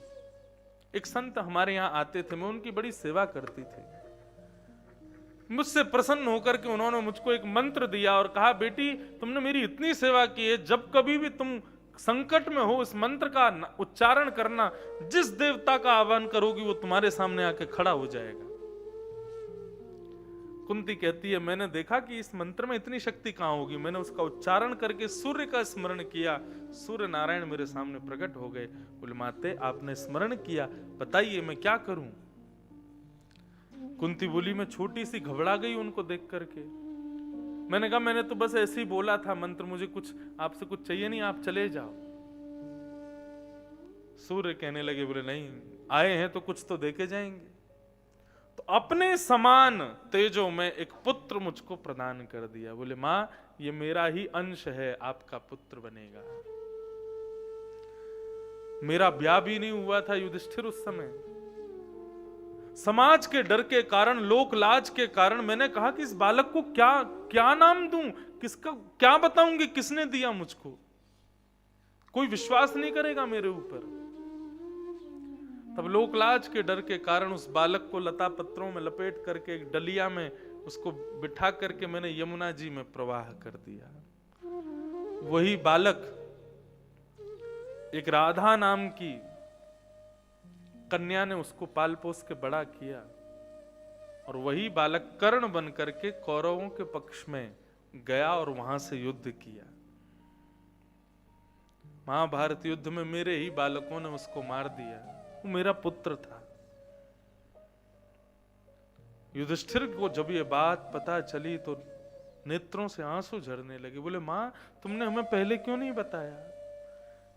एक संत हमारे यहां आते थे, मैं उनकी बड़ी सेवा करती थी। मुझसे प्रसन्न होकर के उन्होंने मुझको एक मंत्र दिया और कहा, बेटी तुमने मेरी इतनी सेवा की है, जब कभी भी तुम संकट में हो इस मंत्र का उच्चारण करना, जिस देवता का आह्वान करोगी वो तुम्हारे सामने आके खड़ा हो जाएगा। कुंती कहती है, मैंने देखा कि इस मंत्र में इतनी शक्ति कहां होगी। मैंने उसका उच्चारण करके सूर्य का स्मरण किया, सूर्य नारायण मेरे सामने प्रकट हो गए। बोले माते आपने स्मरण किया, बताइए मैं क्या करूं? कुंती बोली, मैं छोटी सी घबरा गई उनको देख करके। मैंने कहा मैंने तो बस ऐसे ही बोला था मंत्र, मुझे कुछ आपसे कुछ चाहिए नहीं, आप चले जाओ। सूर्य कहने लगे, बोले नहीं, आए हैं तो कुछ तो देके जाएंगे। तो अपने समान तेजो में एक पुत्र मुझको प्रदान कर दिया। बोले मां ये मेरा ही अंश है, आपका पुत्र बनेगा। मेरा ब्याह भी नहीं हुआ था युधिष्ठिर उस समय। समाज के डर के कारण, लोक लाज के कारण मैंने कहा कि इस बालक को क्या नाम दूं, किसका क्या बताऊंगी, किसने दिया मुझको? कोई विश्वास नहीं करेगा मेरे ऊपर। तब लोक लाज के डर के कारण उस बालक को लता पत्रों में लपेट करके एक डलिया में उसको बिठा करके मैंने यमुना जी में प्रवाह कर दिया। वही बालक एक राधा नाम की कन्या ने उसको पाल पोस के बड़ा किया और वही बालक कर्ण बन करके कौरवों के पक्ष में गया और वहां से युद्ध किया। महाभारत युद्ध में मेरे ही बालकों ने उसको मार दिया, वो मेरा पुत्र था। युधिष्ठिर को जब ये बात पता चली तो नेत्रों से आंसू झरने लगे। बोले मां तुमने हमें पहले क्यों नहीं बताया?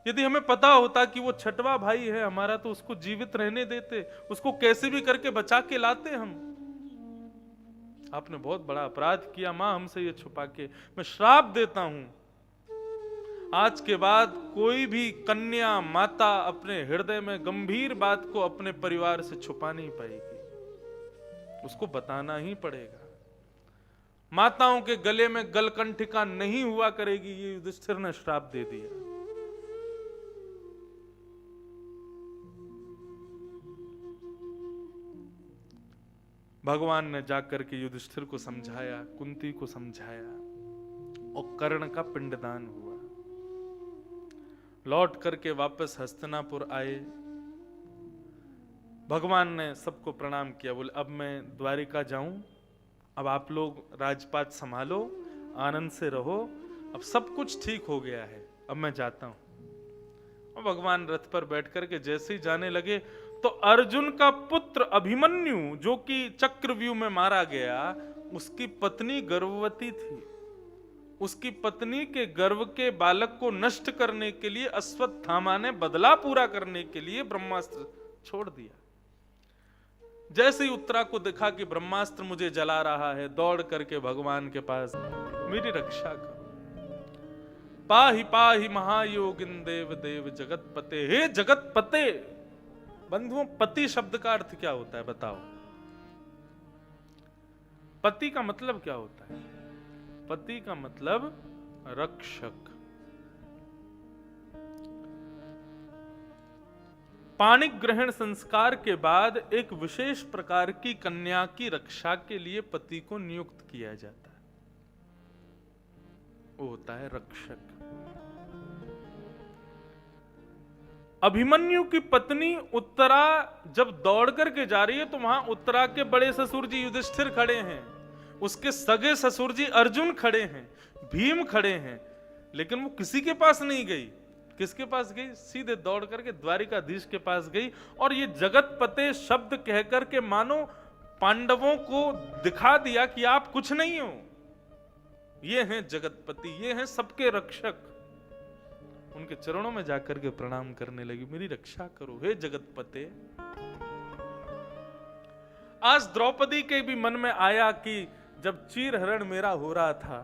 यदि हमें पता होता कि वो छठवा भाई है हमारा तो उसको जीवित रहने देते, उसको कैसे भी करके बचा के लाते हम। आपने बहुत बड़ा अपराध किया मां हमसे ये छुपा के। मैं श्राप देता हूं, आज के बाद कोई भी कन्या माता अपने हृदय में गंभीर बात को अपने परिवार से छुपा नहीं पाएगी, उसको बताना ही पड़ेगा। माताओं के गले में गलकंठिका नहीं हुआ करेगी, ये युधिष्ठिर ने श्राप दे दिया। भगवान ने जाकर के युधिष्ठिर को समझाया, कुंती को समझाया और कर्ण का पिंडदान हुआ। लौट करके वापस हस्तिनापुर आए। भगवान ने सबको प्रणाम किया। बोले अब मैं द्वारिका जाऊं, अब आप लोग राजपाट संभालो, आनंद से रहो, अब सब कुछ ठीक हो गया है, अब मैं जाता हूं। और भगवान रथ पर बैठ करके जैसे ही जाने लगे तो अर्जुन का पुत्र अभिमन्यु जो कि चक्रव्यूह में मारा गया, उसकी पत्नी गर्भवती थी। उसकी पत्नी के गर्भ के बालक को नष्ट करने के लिए अश्वत्थामा ने बदला पूरा करने के लिए ब्रह्मास्त्र छोड़ दिया। जैसे ही उत्तरा को देखा कि ब्रह्मास्त्र मुझे जला रहा है, दौड़ करके भगवान के पास, मेरी रक्षा करो, पाहि पाहि महायोगिन देव देव जगतपते, हे जगतपते। बंधुओं, पति शब्द का अर्थ क्या होता है बताओ? पति का मतलब क्या होता है? पति का मतलब रक्षक। पाणिक ग्रहण संस्कार के बाद एक विशेष प्रकार की कन्या की रक्षा के लिए पति को नियुक्त किया जाता है, वो होता है रक्षक। अभिमन्यु की पत्नी उत्तरा जब दौड़ करके जा रही है तो वहां उत्तरा के बड़े ससुर जी युधिष्ठिर खड़े हैं, उसके सगे ससुर जी अर्जुन खड़े हैं, भीम खड़े हैं, लेकिन वो किसी के पास नहीं गई। किसके पास गई? सीधे दौड़ करके द्वारिकाधीश के पास गई और ये जगतपते शब्द कहकर के मानो पांडवों को दिखा दिया कि आप कुछ नहीं हो, ये हैं जगतपति, ये हैं सबके रक्षक। उनके चरणों में जाकर के प्रणाम करने लगी, मेरी रक्षा करो हे जगतपते। आज द्रौपदी के भी मन में आया कि जब चीरहरण मेरा हो रहा था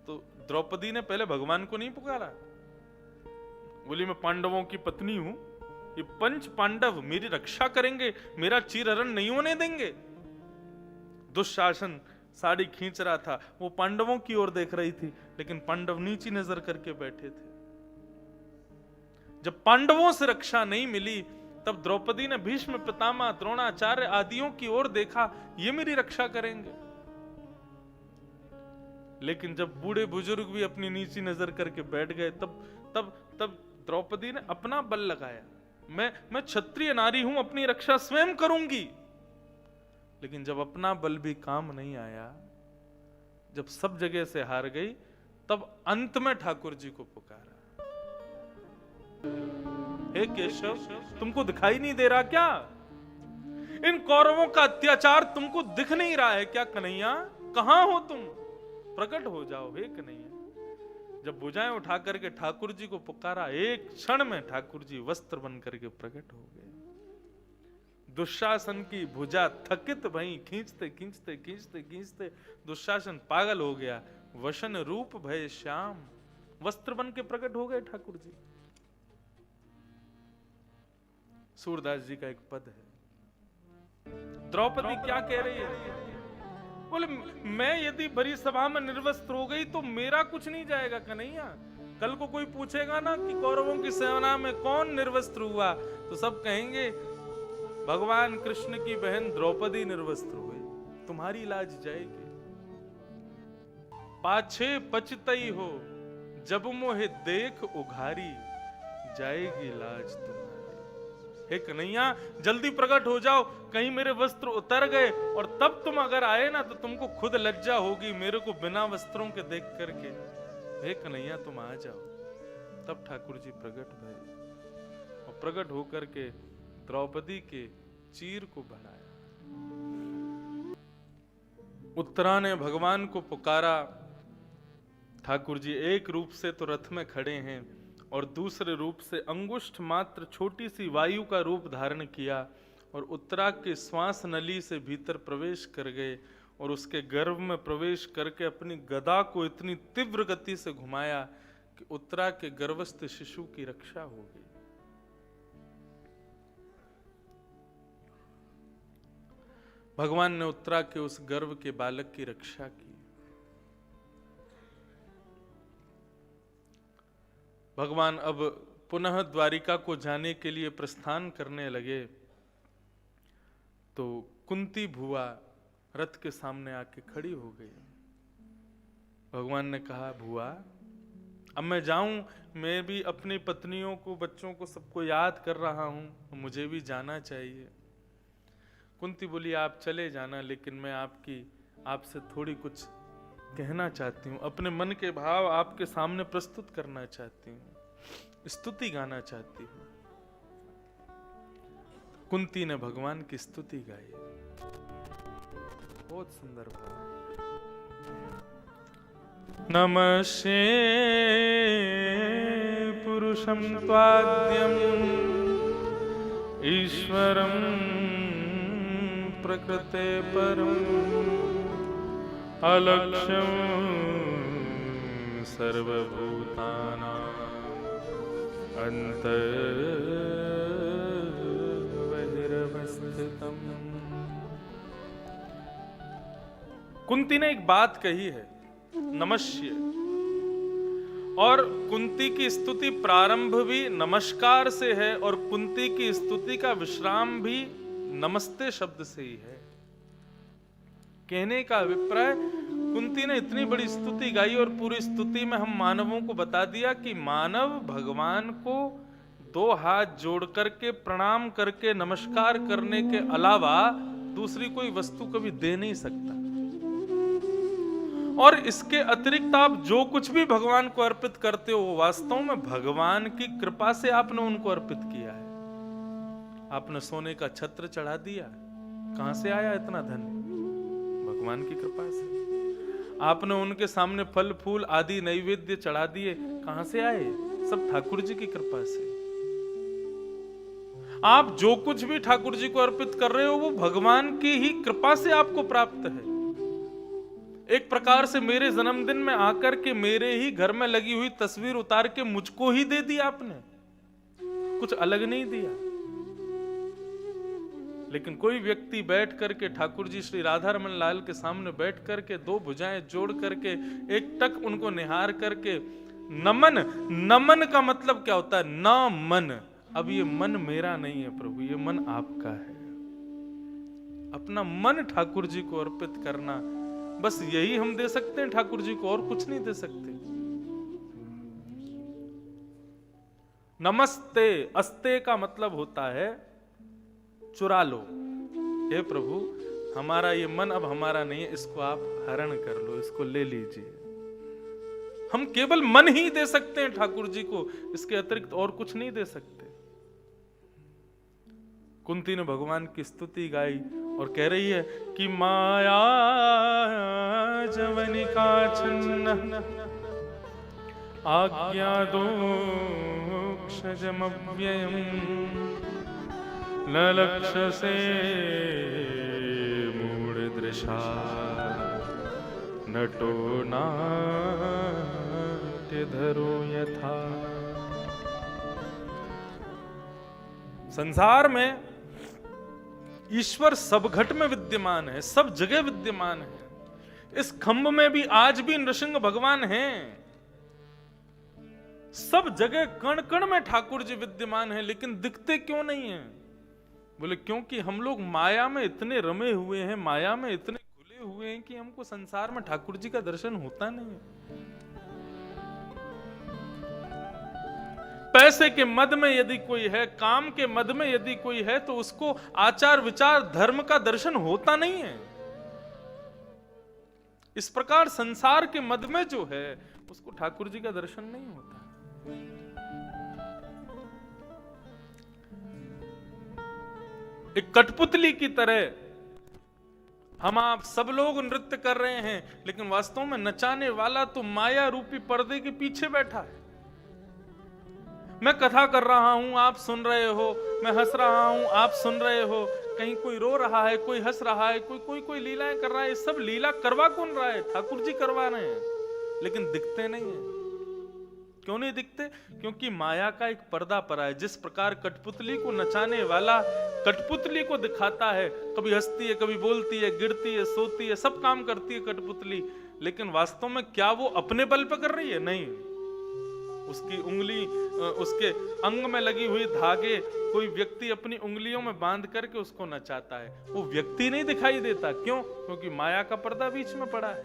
तो द्रौपदी ने पहले भगवान को नहीं पुकारा, बोली मैं पांडवों की पत्नी हूं, ये पंच पांडव मेरी रक्षा करेंगे, मेरा चीरहरण नहीं होने देंगे। दुशासन साड़ी खींच रहा था, वो पांडवों की ओर देख रही थी, लेकिन पांडव नीची नजर करके बैठे थे। जब पांडवों से रक्षा नहीं मिली तब द्रौपदी ने भीष्म, पितामह, द्रोणाचार्य आदियों की ओर देखा, ये मेरी रक्षा करेंगे। लेकिन जब बूढ़े बुजुर्ग भी अपनी नीची नजर करके बैठ गए तब द्रौपदी ने अपना बल लगाया, मैं क्षत्रिय नारी हूं, अपनी रक्षा स्वयं करूंगी। लेकिन जब अपना बल भी काम नहीं आया, जब सब जगह से हार गई, तब अंत में ठाकुर जी को पुकारा, हे केशव तुमको दिखाई नहीं दे रहा क्या? इन कौरवों का अत्याचार तुमको दिख नहीं रहा है क्या? कन्हैया कहां हो तुम? प्रकट हो जाओ हे कन्हैया। जब भुजाएं उठा करके ठाकुर जी को पुकारा, एक क्षण में ठाकुर जी वस्त्र बन करके प्रकट हो गए। दुशासन की भुजा थकित भई, खींचते खींचते खींचते खींचते दुशासन पागल हो गया। वशन रूप भय श्याम, वस्त्र बन के प्रकट हो गए ठाकुर जी। सूरदास जी का एक पद है, द्रौपदी क्या कह रही है? बोले मैं यदि भरी सभा में निर्वस्त्र हो गई तो मेरा कुछ नहीं जाएगा कन्हैया। कल को कोई पूछेगा ना कि कौरवों की सेना में कौन निर्वस्त्र हुआ, तो सब कहेंगे भगवान कृष्ण की बहन द्रौपदी निर्वस्त्र हुई, तुम्हारी लाज जाएगी। पाछे पचतई हो जब मोहे देख उघारी, जाएगी लाज तुम्हारी। हे कन्हैया जल्दी प्रकट हो जाओ, कहीं मेरे वस्त्र उतर गए और तब तुम अगर आए ना तो तुमको खुद लज्जा होगी मेरे को बिना वस्त्रों के देख करके। हे कन्हैया तुम आ जाओ। तब ठाकुर जी प्रकट भए और प्रकट होकर के द्रौपदी के चीर को बढ़ाया। उत्तरा ने भगवान को पुकारा। ठाकुर जी एक रूप से तो रथ में खड़े हैं और दूसरे रूप से अंगुष्ठ मात्र छोटी सी वायु का रूप धारण किया और उत्तरा के श्वास नली से भीतर प्रवेश कर गए और उसके गर्भ में प्रवेश करके अपनी गदा को इतनी तीव्र गति से घुमाया कि उत्तरा के गर्भस्थ शिशु की रक्षा हो गई। भगवान ने उत्तरा के उस गर्भ के बालक की रक्षा की। भगवान अब पुनः द्वारिका को जाने के लिए प्रस्थान करने लगे तो कुंती भुआ रथ के सामने आके खड़ी हो गई। भगवान ने कहा, भुआ अब मैं जाऊं, मैं भी अपनी पत्नियों को, बच्चों को, सबको याद कर रहा हूं, मुझे भी जाना चाहिए। कुंती बोली, आप चले जाना, लेकिन मैं आपसे थोड़ी कुछ कहना चाहती हूँ, अपने मन के भाव आपके सामने प्रस्तुत करना चाहती हूँ, स्तुति गाना चाहती हूँ। कुंती ने भगवान की स्तुति गाई, बहुत सुंदर भाव। नमस्ते पुरुषं त्वाद्यं ईश्वरं प्रकृते परम् अलक्ष्यं सर्वभूतानां अन्तर्बहिरवस्थितम्। कुंती ने एक बात कही है, नमस्य, और कुंती की स्तुति प्रारंभ भी नमस्कार से है और कुंती की स्तुति का विश्राम भी नमस्ते शब्द से ही है। कहने का अभिप्राय, कुंती ने इतनी बड़ी स्तुति गाई और पूरी स्तुति में हम मानवों को बता दिया कि मानव भगवान को दो हाथ जोड़ करके प्रणाम करके नमस्कार करने के अलावा दूसरी कोई वस्तु कभी दे नहीं सकता। और इसके अतिरिक्त आप जो कुछ भी भगवान को अर्पित करते हो वो वास्तव में भगवान की कृपा से आपने उनको अर्पित किया है। आपने सोने का छत्र चढ़ा दिया, कहां से आया इतना धन? भगवान की कृपा से। आपने उनके सामने फल फूल आदि नैवेद्य चढ़ा दिए, कहां से आए? सब ठाकुर जी की कृपा से। आप जो कुछ भी ठाकुर जी को अर्पित कर रहे हो वो भगवान की ही कृपा से आपको प्राप्त है। एक प्रकार से मेरे जन्मदिन में आकर के मेरे ही घर में लगी हुई तस्वीर उतार के मुझको ही दे दी आपने, कुछ अलग नहीं दिया। लेकिन कोई व्यक्ति बैठ करके ठाकुर जी श्री राधा रमन लाल के सामने बैठ करके दो भुजाएं जोड़ करके एक टक उनको निहार करके नमन, नमन का मतलब क्या होता है? न मन। अब ये मन मेरा नहीं है प्रभु, ये मन आपका है। अपना मन ठाकुर जी को अर्पित करना, बस यही हम दे सकते हैं ठाकुर जी को, और कुछ नहीं दे सकते। नमस्ते, अस्ते का मतलब होता है चुरा लो। हे प्रभु, हमारा ये मन अब हमारा नहीं है, इसको आप हरण कर लो, इसको ले लीजिए। हम केवल मन ही दे सकते हैं ठाकुर जी को, इसके अतिरिक्त और कुछ नहीं दे सकते। कुंती ने भगवान की स्तुति गाई और कह रही है कि माया जवनिका छन्न आज्ञा दोक्षजमव्ययम् न लक्ष्य से मूढ़दृशा नटो नाट्यधरो यथा। संसार में ईश्वर सब घट में विद्यमान है, सब जगह विद्यमान है। इस खंभ में भी आज भी नृसिंह भगवान हैं। सब जगह कण कण में ठाकुर जी विद्यमान हैं, लेकिन दिखते क्यों नहीं हैं? बोले क्योंकि हम लोग माया में इतने रमे हुए हैं, माया में इतने घुले हुए हैं कि हमको संसार में ठाकुर जी का दर्शन होता नहीं है। पैसे के मद में यदि कोई है, काम के मद में यदि कोई है, तो उसको आचार विचार धर्म का दर्शन होता नहीं है। इस प्रकार संसार के मद में जो है उसको ठाकुर जी का दर्शन नहीं होता। एक कठपुतली की तरह हम आप सब लोग नृत्य कर रहे हैं, लेकिन वास्तव में नचाने वाला तो माया रूपी पर्दे के पीछे बैठा है। मैं कथा कर रहा हूं, आप सुन रहे हो, मैं हंस रहा हूं, आप सुन रहे हो, कहीं कोई रो रहा है, कोई हंस रहा है, कोई लीलाएं कर रहा है। सब लीला करवा कौन रहा है? ठाकुर जी करवा रहे हैं, लेकिन दिखते नहीं है। क्यों नहीं दिखते? क्योंकि माया का एक पर्दा पड़ा है। जिस प्रकार कठपुतली को नचाने वाला कठपुतली को दिखाता है, कभी हंसती है, कभी बोलती है, गिरती है, सोती है, सब काम करती है कठपुतली, लेकिन वास्तव में क्या वो अपने बल पे कर रही है? नहीं। उसकी उंगली, उसके अंग में लगी हुई धागे कोई व्यक्ति अपनी उंगलियों में बांध करके उसको नचाता है, वो व्यक्ति नहीं दिखाई देता। क्यों? क्योंकि माया का पर्दा बीच में पड़ा है।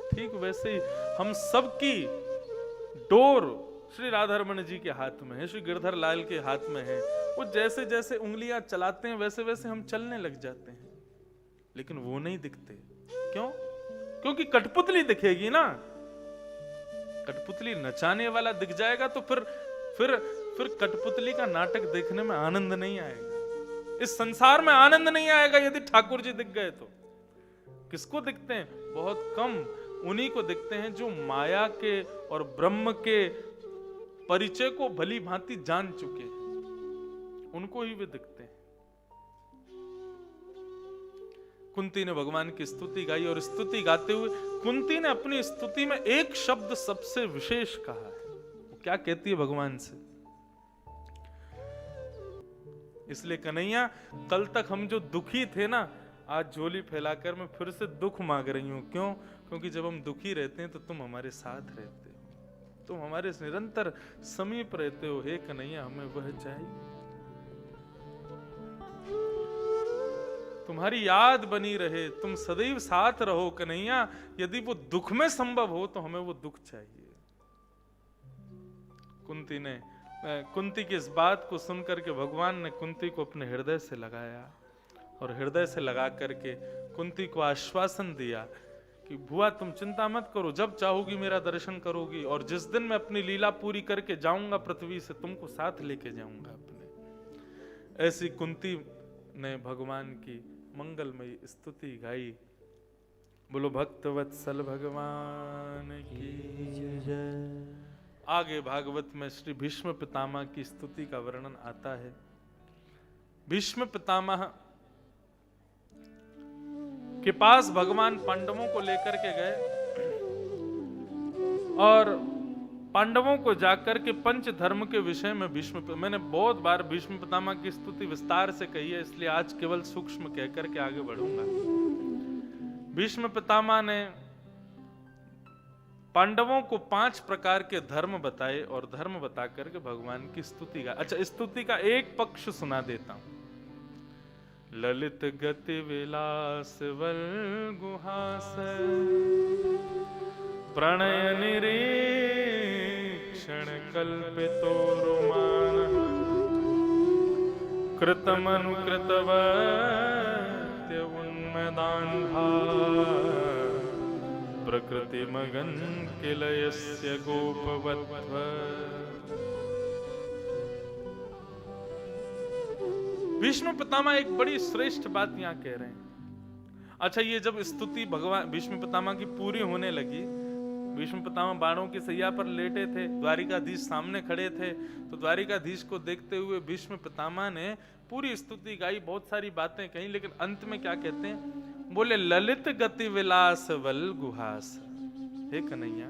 ठीक वैसे ही हम सबकी डोर श्री राधा रमन जी के हाथ में है, श्री गिरधर लाल के हाथ में है। वो जैसे जैसे उंगलियां चलाते हैं वैसे वैसे हम चलने लग जाते हैं, लेकिन वो नहीं दिखते। क्यों? क्योंकि कठपुतली दिखेगी ना। कठपुतली नचाने वाला दिख जाएगा तो फिर कठपुतली का नाटक देखने में आनंद नहीं आएगा। इस संसार में आनंद नहीं आएगा यदि ठाकुर जी दिख गए तो। किसको दिखते हैं? बहुत कम उन्हीं को दिखते हैं जो माया के और ब्रह्म के परिचय को भली भांति जान चुके हैं, उनको ही वे दिखते हैं। कुंती ने भगवान की स्तुति गाई और स्तुति गाते हुए कुंती ने अपनी स्तुति में एक शब्द सबसे विशेष कहा है। वो क्या कहती है भगवान से। इसलिए कन्हैया, कल तक हम जो दुखी थे ना, आज झोली फैलाकर मैं फिर से दुख मांग रही हूं। क्यों? क्योंकि जब हम दुखी रहते हैं तो तुम हमारे साथ रहते हो, तुम हमारे निरंतर समीप रहते हो। हे कन्हैया, हमें वह चाहिए, तुम्हारी याद बनी रहे, तुम सदैव साथ रहो कन्हैया। यदि वो दुख में संभव हो तो हमें वो दुख चाहिए। कुंती की इस बात को सुनकर के भगवान ने कुंती को अपने हृदय से लगाया और हृदय से लगा करके कुंती को आश्वासन दिया कि बुआ तुम चिंता मत करो, जब चाहोगी मेरा दर्शन करोगी, और जिस दिन मैं अपनी लीला पूरी करके जाऊंगा पृथ्वी से, तुमको साथ लेके जाऊंगा अपने। ऐसी कुंती ने भगवान की मंगलमयी स्तुति गाई। बोलो भक्तवत्सल भगवान की जय। आगे भागवत में श्री भीष्म पितामह की स्तुति का वर्णन आता है। भीष्म पितामह के पास भगवान पांडवों को लेकर के गए और पांडवों को जाकर के पंच धर्म के विषय में मैंने बहुत बार भीष्म पितामह की स्तुति विस्तार से कही है, इसलिए आज केवल सूक्ष्म कहकर के आगे बढ़ूंगा। भीष्म पितामह ने पांडवों को 5 प्रकार के धर्म बताए और धर्म बता करके भगवान की स्तुति का। अच्छा, स्तुति का एक पक्ष सुना देता हूं। ललित गति विलास वल गुहास, प्रणय निरीक्षण कल्पितो रोमान, कृतमनुकृतवत्य उन्मदान्धा, प्रकृति मगन किलयस्य गोपवत्व। भीष्म पितामह एक बड़ी श्रेष्ठ बात यहां कह रहे हैं। अच्छा, ये जब स्तुति भगवान भीष्म पितामह की पूरी होने लगी, भीष्म पितामह बाणों की सैया पर लेटे थे, द्वारिकाधीश सामने खड़े थे, तो द्वारिकाधीश को देखते हुए भीष्म पितामह ने पूरी स्तुति गाई, बहुत सारी बातें कही, लेकिन अंत में क्या कहते हैं? बोले ललित गति विलास वल गुहास। हे कन्हैया,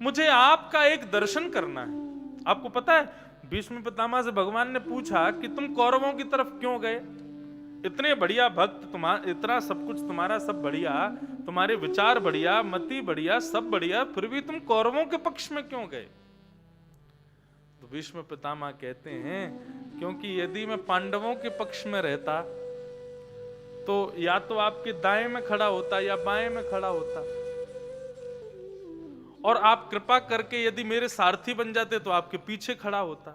मुझे आपका एक दर्शन करना है। आपको पता है, भीष्म पितामह से भगवान ने पूछा कि तुम कौरवों की तरफ क्यों गए? इतने बढ़िया भक्त, तुम्हारा इतना सब कुछ, तुम्हारा सब बढ़िया, तुम्हारे विचार बढ़िया, मति बढ़िया, सब बढ़िया, फिर भी तुम कौरवों के पक्ष में क्यों गए? तो भीष्म पितामह कहते हैं, क्योंकि यदि मैं पांडवों के पक्ष में रहता तो या तो आपके दाएं में खड़ा होता या बाएं में खड़ा होता, और आप कृपा करके यदि मेरे सारथी बन जाते तो आपके पीछे खड़ा होता।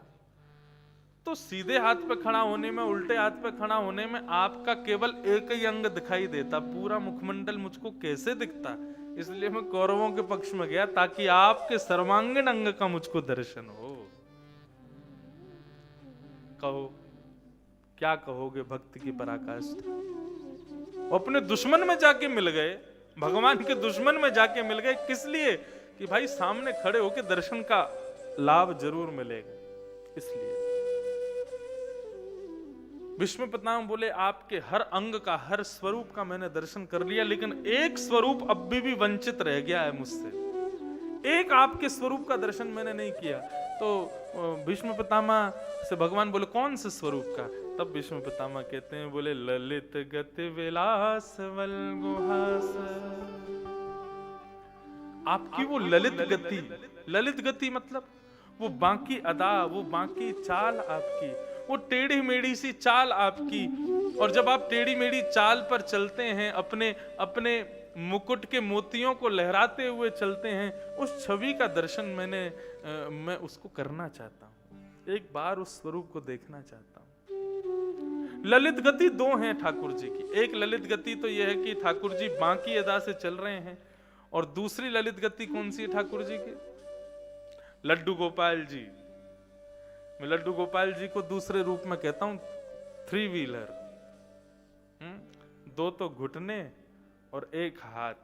तो सीधे हाथ पे खड़ा होने में, उल्टे हाथ पे खड़ा होने में आपका केवल एक ही अंग दिखाई देता, पूरा मुखमंडल मुझको कैसे दिखता? इसलिए मैं कौरवों के पक्ष में गया ताकि आपके सर्वांगीण अंग का मुझको दर्शन हो। कहो, क्या कहोगे भक्त की पराकाष्ठा? अपने दुश्मन में जाके मिल गए, भगवान के दुश्मन में जाके मिल गए। किस लिए? कि भाई सामने खड़े होके दर्शन का लाभ जरूर मिलेगा। इसलिए भीष्म पितामह बोले, आपके हर अंग का, हर स्वरूप का मैंने दर्शन कर लिया, लेकिन एक स्वरूप अब भी वंचित रह गया है मुझसे। एक आपके स्वरूप का दर्शन मैंने नहीं किया। तो भीष्म पितामह से भगवान बोले, कौन से स्वरूप का? तब भीष्म पितामह कहते हैं, बोले ललित गति विलास वल गुहास। आपकी वो ललित गति, ललित गति मतलब वो बाकी अदा, वो बाकी चाल आपकी, वो टेढ़ी मेढ़ी सी चाल आपकी, और जब आप टेढ़ी मेढ़ी चाल पर चलते हैं, अपने अपने मुकुट के मोतियों को लहराते हुए चलते हैं, उस छवि का दर्शन मैं उसको करना चाहता हूं। एक बार उस स्वरूप को देखना चाहता हूं। ललित गति 2 हैं ठाकुर जी की। एक ललित गति तो यह है कि ठाकुर जी बाकी अदा से चल रहे हैं, और दूसरी ललित गति कौन सी है ठाकुर जी की? लड्डू गोपाल जी। मैं लड्डू गोपाल जी को दूसरे रूप में कहता हूं 3 व्हीलर। 2 तो घुटने और 1 हाथ,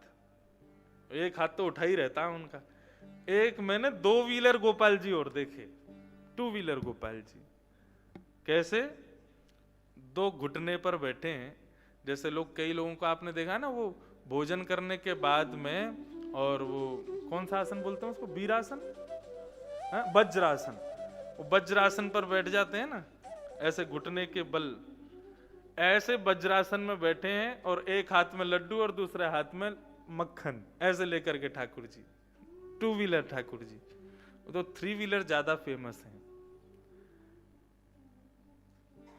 1 हाथ तो उठा ही रहता है उनका। एक मैंने 2 व्हीलर गोपाल जी और देखे, 2 व्हीलर गोपाल जी। कैसे? 2 घुटने पर बैठे हैं, जैसे लोग, कई लोगों को आपने देखा ना, वो भोजन करने के बाद में, और वो कौन सा आसन बोलते हैं उसको, वीरासन, वज्रासन। वो वज्रासन पर बैठ जाते हैं ना, ऐसे घुटने के बल, ऐसे वज्रासन में बैठे हैं और एक हाथ में लड्डू और दूसरे हाथ में मक्खन, ऐसे लेकर के ठाकुर जी, 2 व्हीलर ठाकुर जी। तो 3 व्हीलर ज्यादा फेमस हैं।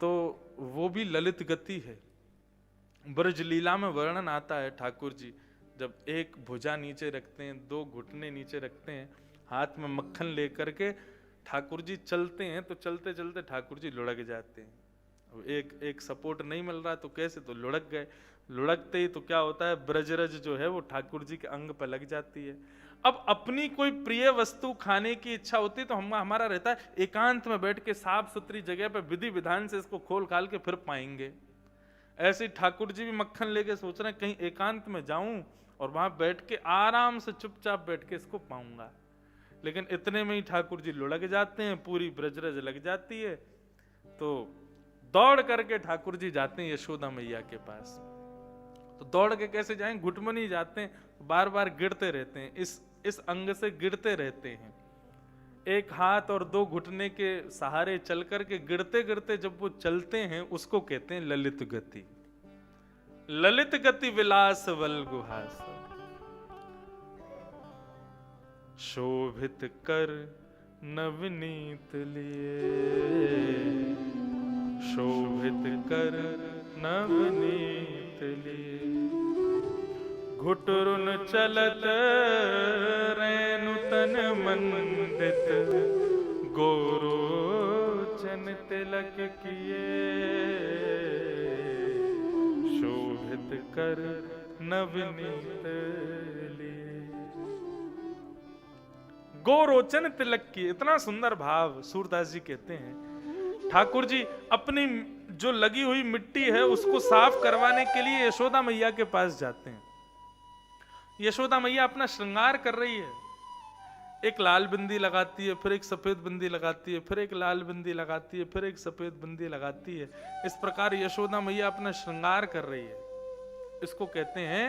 तो वो भी ललित गति है। ब्रज लीला में वर्णन आता है, ठाकुर जी जब एक भुजा नीचे रखते हैं, 2 घुटने नीचे रखते हैं, हाथ में मक्खन लेकर के ठाकुर जी चलते हैं, तो चलते चलते ठाकुर जी लुढ़क जाते हैं। एक सपोर्ट नहीं मिल रहा तो कैसे, तो लुढ़क गए। लुढ़कते ही तो क्या होता है, ब्रजरज जो है वो ठाकुर जी के अंग पर लग जाती है। अब अपनी कोई प्रिय वस्तु खाने की इच्छा होती है तो हमारा रहता है एकांत में बैठ के साफ सुथरी जगह पे विधि विधान से इसको खोल खाल के फिर पाएंगे। ऐसे ठाकुर जी भी मक्खन लेके सोच रहे हैं कहीं एकांत में जाऊं और वहां बैठ के आराम से चुपचाप बैठ के इसको पाऊंगा, लेकिन इतने में ही ठाकुर जी लुढ़क जाते हैं, पूरी ब्रजरज लग जाती है। तो दौड़ करके ठाकुर जी जाते हैं यशोदा मैया के पास। तो दौड़ के कैसे जाएं, घुटमनी जाते हैं, बार बार गिरते रहते हैं, इस अंग से गिरते रहते हैं। एक हाथ और 2 घुटने के सहारे चल करके गिरते गिरते जब वो चलते हैं, उसको कहते हैं ललित गति। ललित गति विलास वल गुहास, शोभित कर नवनीत लिए, शोभित कर नवनीत लिए। घुटरुन चलत रेणु तन मंडित, गोरोचन तिलक किए, शोभित कर नवनीत लिए। गोरोचन तिलक की, इतना सुंदर भाव सूरदास जी कहते हैं। ठाकुर जी अपनी जो लगी हुई मिट्टी है उसको साफ करवाने के लिए यशोदा मैया के पास जाते हैं। यशोदा मैया अपना श्रृंगार कर रही है, एक लाल बिंदी लगाती है, फिर एक सफेद बिंदी लगाती है, फिर एक लाल बिंदी लगाती है, फिर एक सफेद बिंदी लगाती है। इस प्रकार यशोदा मैया अपना श्रृंगार कर रही है। इसको कहते हैं,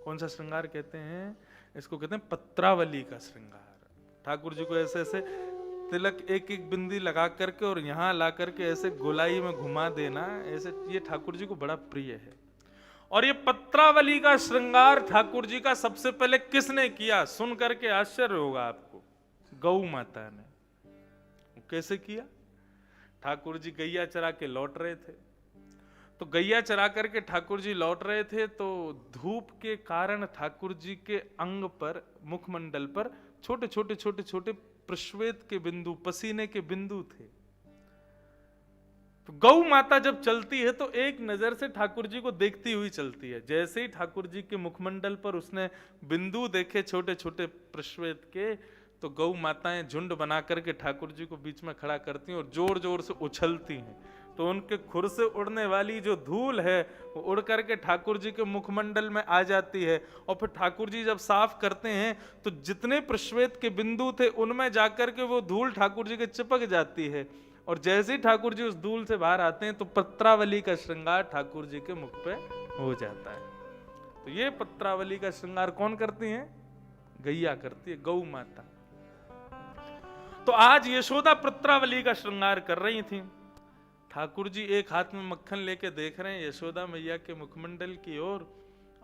कौन सा श्रृंगार कहते हैं, इसको कहते हैं पत्रावली का श्रृंगार। ठाकुर जी को ऐसे ऐसे तिलक एक एक बिंदी लगा करके और यहाँ ला करके ऐसे गोलाई में घुमा देना, ऐसे ये ठाकुर जी को बड़ा प्रिय है। और ये पत्रावली का श्रृंगार ठाकुर जी का सबसे पहले किसने किया, सुन करके आश्चर्य होगा आपको, गौ माता ने। कैसे किया, ठाकुर जी गैया चरा के लौट रहे थे, तो गैया चरा करके ठाकुर जी लौट रहे थे, तो धूप के कारण ठाकुर जी के अंग पर, मुखमंडल पर छोटे छोटे छोटे छोटे प्रश्वेत के बिंदु, पसीने के बिंदु थे। तो गौ माता जब चलती है तो एक नजर से ठाकुर जी को देखती हुई चलती है। जैसे ही ठाकुर जी के मुखमंडल पर उसने बिंदु देखे छोटे छोटे प्रश्वेत के, तो गौ माताएं झुंड बना करके ठाकुर जी को बीच में खड़ा करती हैं और जोर जोर से उछलती हैं। तो उनके खुर से उड़ने वाली जो धूल है वो उड़ करके ठाकुर जी के मुखमंडल में आ जाती है। और फिर ठाकुर जी जब साफ करते हैं तो जितने प्रश्वेत के बिंदु थे उनमें जाकर के वो धूल ठाकुर जी के चिपक जाती है। और जैसे ही ठाकुर जी उस धूल से बाहर आते हैं तो पत्रावली का श्रृंगार ठाकुर जी के मुख पे हो जाता है। तो ये पत्रावली का श्रृंगार कौन करती है, गैया करती है, गौ माता। तो आज यशोदा पत्रावली का श्रृंगार कर रही थी। ठाकुर जी एक हाथ में मक्खन लेके देख रहे हैं यशोदा मैया के मुखमंडल की ओर।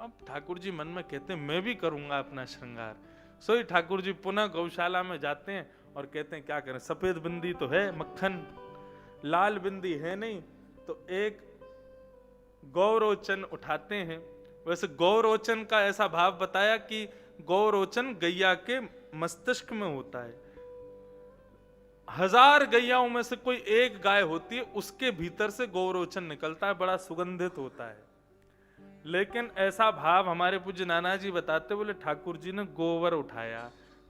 अब ठाकुर जी मन में कहते हैं मैं भी करूंगा अपना श्रृंगार। सो ही ठाकुर जी पुनः गौशाला में जाते हैं और कहते हैं क्या करें, सफेद बिंदी तो है मक्खन, लाल बिंदी है नहीं, तो एक गौरोचन उठाते हैं। वैसे गौरोचन का ऐसा भाव बताया कि गौरोचन गैया के मस्तिष्क में होता है। 1000 गैयाओं में से कोई एक गाय होती है, उसके भीतर से गौरोचन निकलता है, बड़ा सुगंधित होता है। लेकिन ऐसा भाव हमारे पूज्य नाना जी बताते, बोले ठाकुर जी ने गोबर उठाया,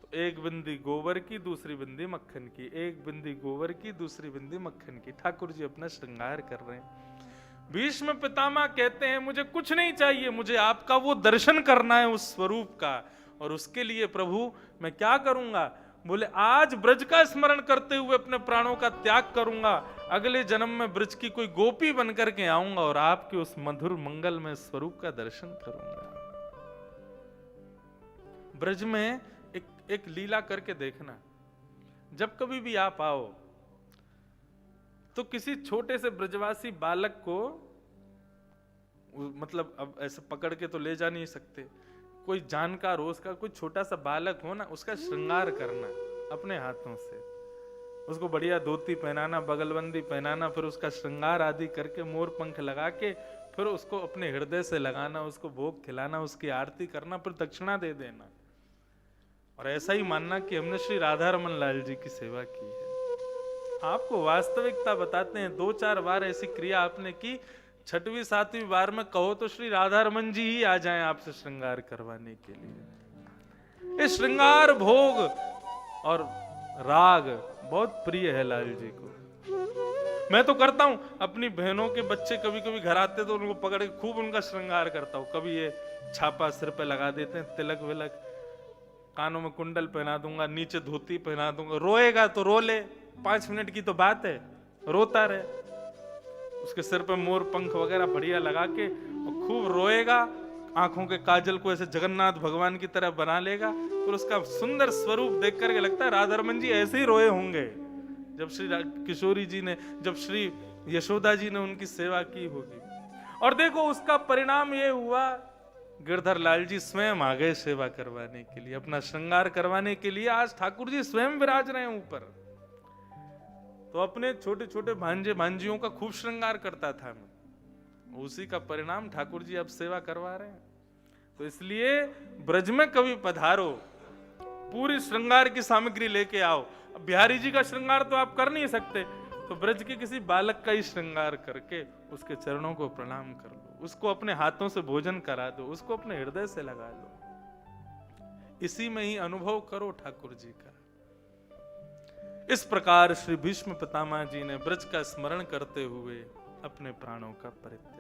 तो एक बिंदी गोबर की, दूसरी बिंदी मक्खन की, एक बिंदी गोबर की, दूसरी बिंदी मक्खन की। ठाकुर जी अपना श्रृंगार कर रहे हैं। भीष्म पितामह कहते हैं मुझे कुछ नहीं चाहिए, मुझे आपका वो दर्शन करना है उस स्वरूप का, और उसके लिए प्रभु मैं क्या करूंगा। बोले आज ब्रज का स्मरण करते हुए अपने प्राणों का त्याग करूंगा, अगले जन्म में ब्रज की कोई गोपी बनकर के आऊंगा और आपके उस मधुर मंगल में स्वरूप का दर्शन करूंगा। ब्रज में एक लीला करके देखना। जब कभी भी आप आओ तो किसी छोटे से ब्रजवासी बालक को, मतलब अब ऐसे पकड़ के तो ले जा नहीं सकते, कोई जानकार हो उसका, कोई छोटा सा बालक हो ना, उसका श्रृंगार करना अपने हाथों से, उसको बढ़िया धोती पहनाना, बगलबंदी पहनाना, फिर उसका श्रृंगार आदि करके मोर पंख लगा के फिर उसको अपने हृदय से लगाना, उसको भोग खिलाना, उसकी आरती करना, फिर दक्षिणा दे देना। और ऐसा ही मानना कि हमने श्री राधा रमन लाल जी की सेवा की है। आपको वास्तविकता बताते हैं, 2-4 बार ऐसी क्रिया आपने की, 6वीं 7वीं बार में कहो तो श्री राधा रमन जी ही आ जाएं आपसे श्रृंगार करवाने के लिए। ये श्रृंगार भोग और राग बहुत प्रिय है लाल जी को। मैं तो करता हूं, अपनी बहनों के बच्चे कभी कभी घर आते तो उनको पकड़ के खूब उनका श्रृंगार करता हूं। कभी ये छापा सिर पे लगा देते हैं, तिलक विलक, कानों में कुंडल पहना दूंगा, नीचे धोती पहना दूंगा। रोएगा तो रो ले, 5 मिनट की तो बात है, रोता रहे। उसके सिर पे मोर पंख वगैरह बढ़िया लगा के और खूब रोएगा, आंखों के काजल को ऐसे जगन्नाथ भगवान की तरह बना लेगा, और उसका सुंदर स्वरूप देख करके लगता है राधा रमन जी ऐसे ही रोए होंगे जब श्री किशोरी जी ने, जब श्री यशोदा जी ने उनकी सेवा की होगी। और देखो उसका परिणाम ये हुआ, गिरधर लाल जी स्वयं आ गए सेवा करवाने के लिए, अपना श्रृंगार करवाने के लिए। आज ठाकुर जी स्वयं विराज रहे हैं ऊपर। तो अपने छोटे छोटे भांजे भांजियों का खूब श्रृंगार करता था मैं, उसी का परिणाम ठाकुर जी अब सेवा करवा रहे हैं। तो इसलिए ब्रज में कभी पधारो, पूरी श्रृंगार की सामग्री लेके आओ। अब बिहारी जी का श्रृंगार तो आप कर नहीं सकते, तो ब्रज के किसी बालक का ही श्रृंगार करके उसके चरणों को प्रणाम कर लो, उसको अपने हाथों से भोजन करा दो, उसको अपने हृदय से लगा लो। इसी में ही अनुभव करो ठाकुर जी का। इस प्रकार श्री भीष्म पितामह जी ने ब्रज का स्मरण करते हुए अपने प्राणों का परित्याग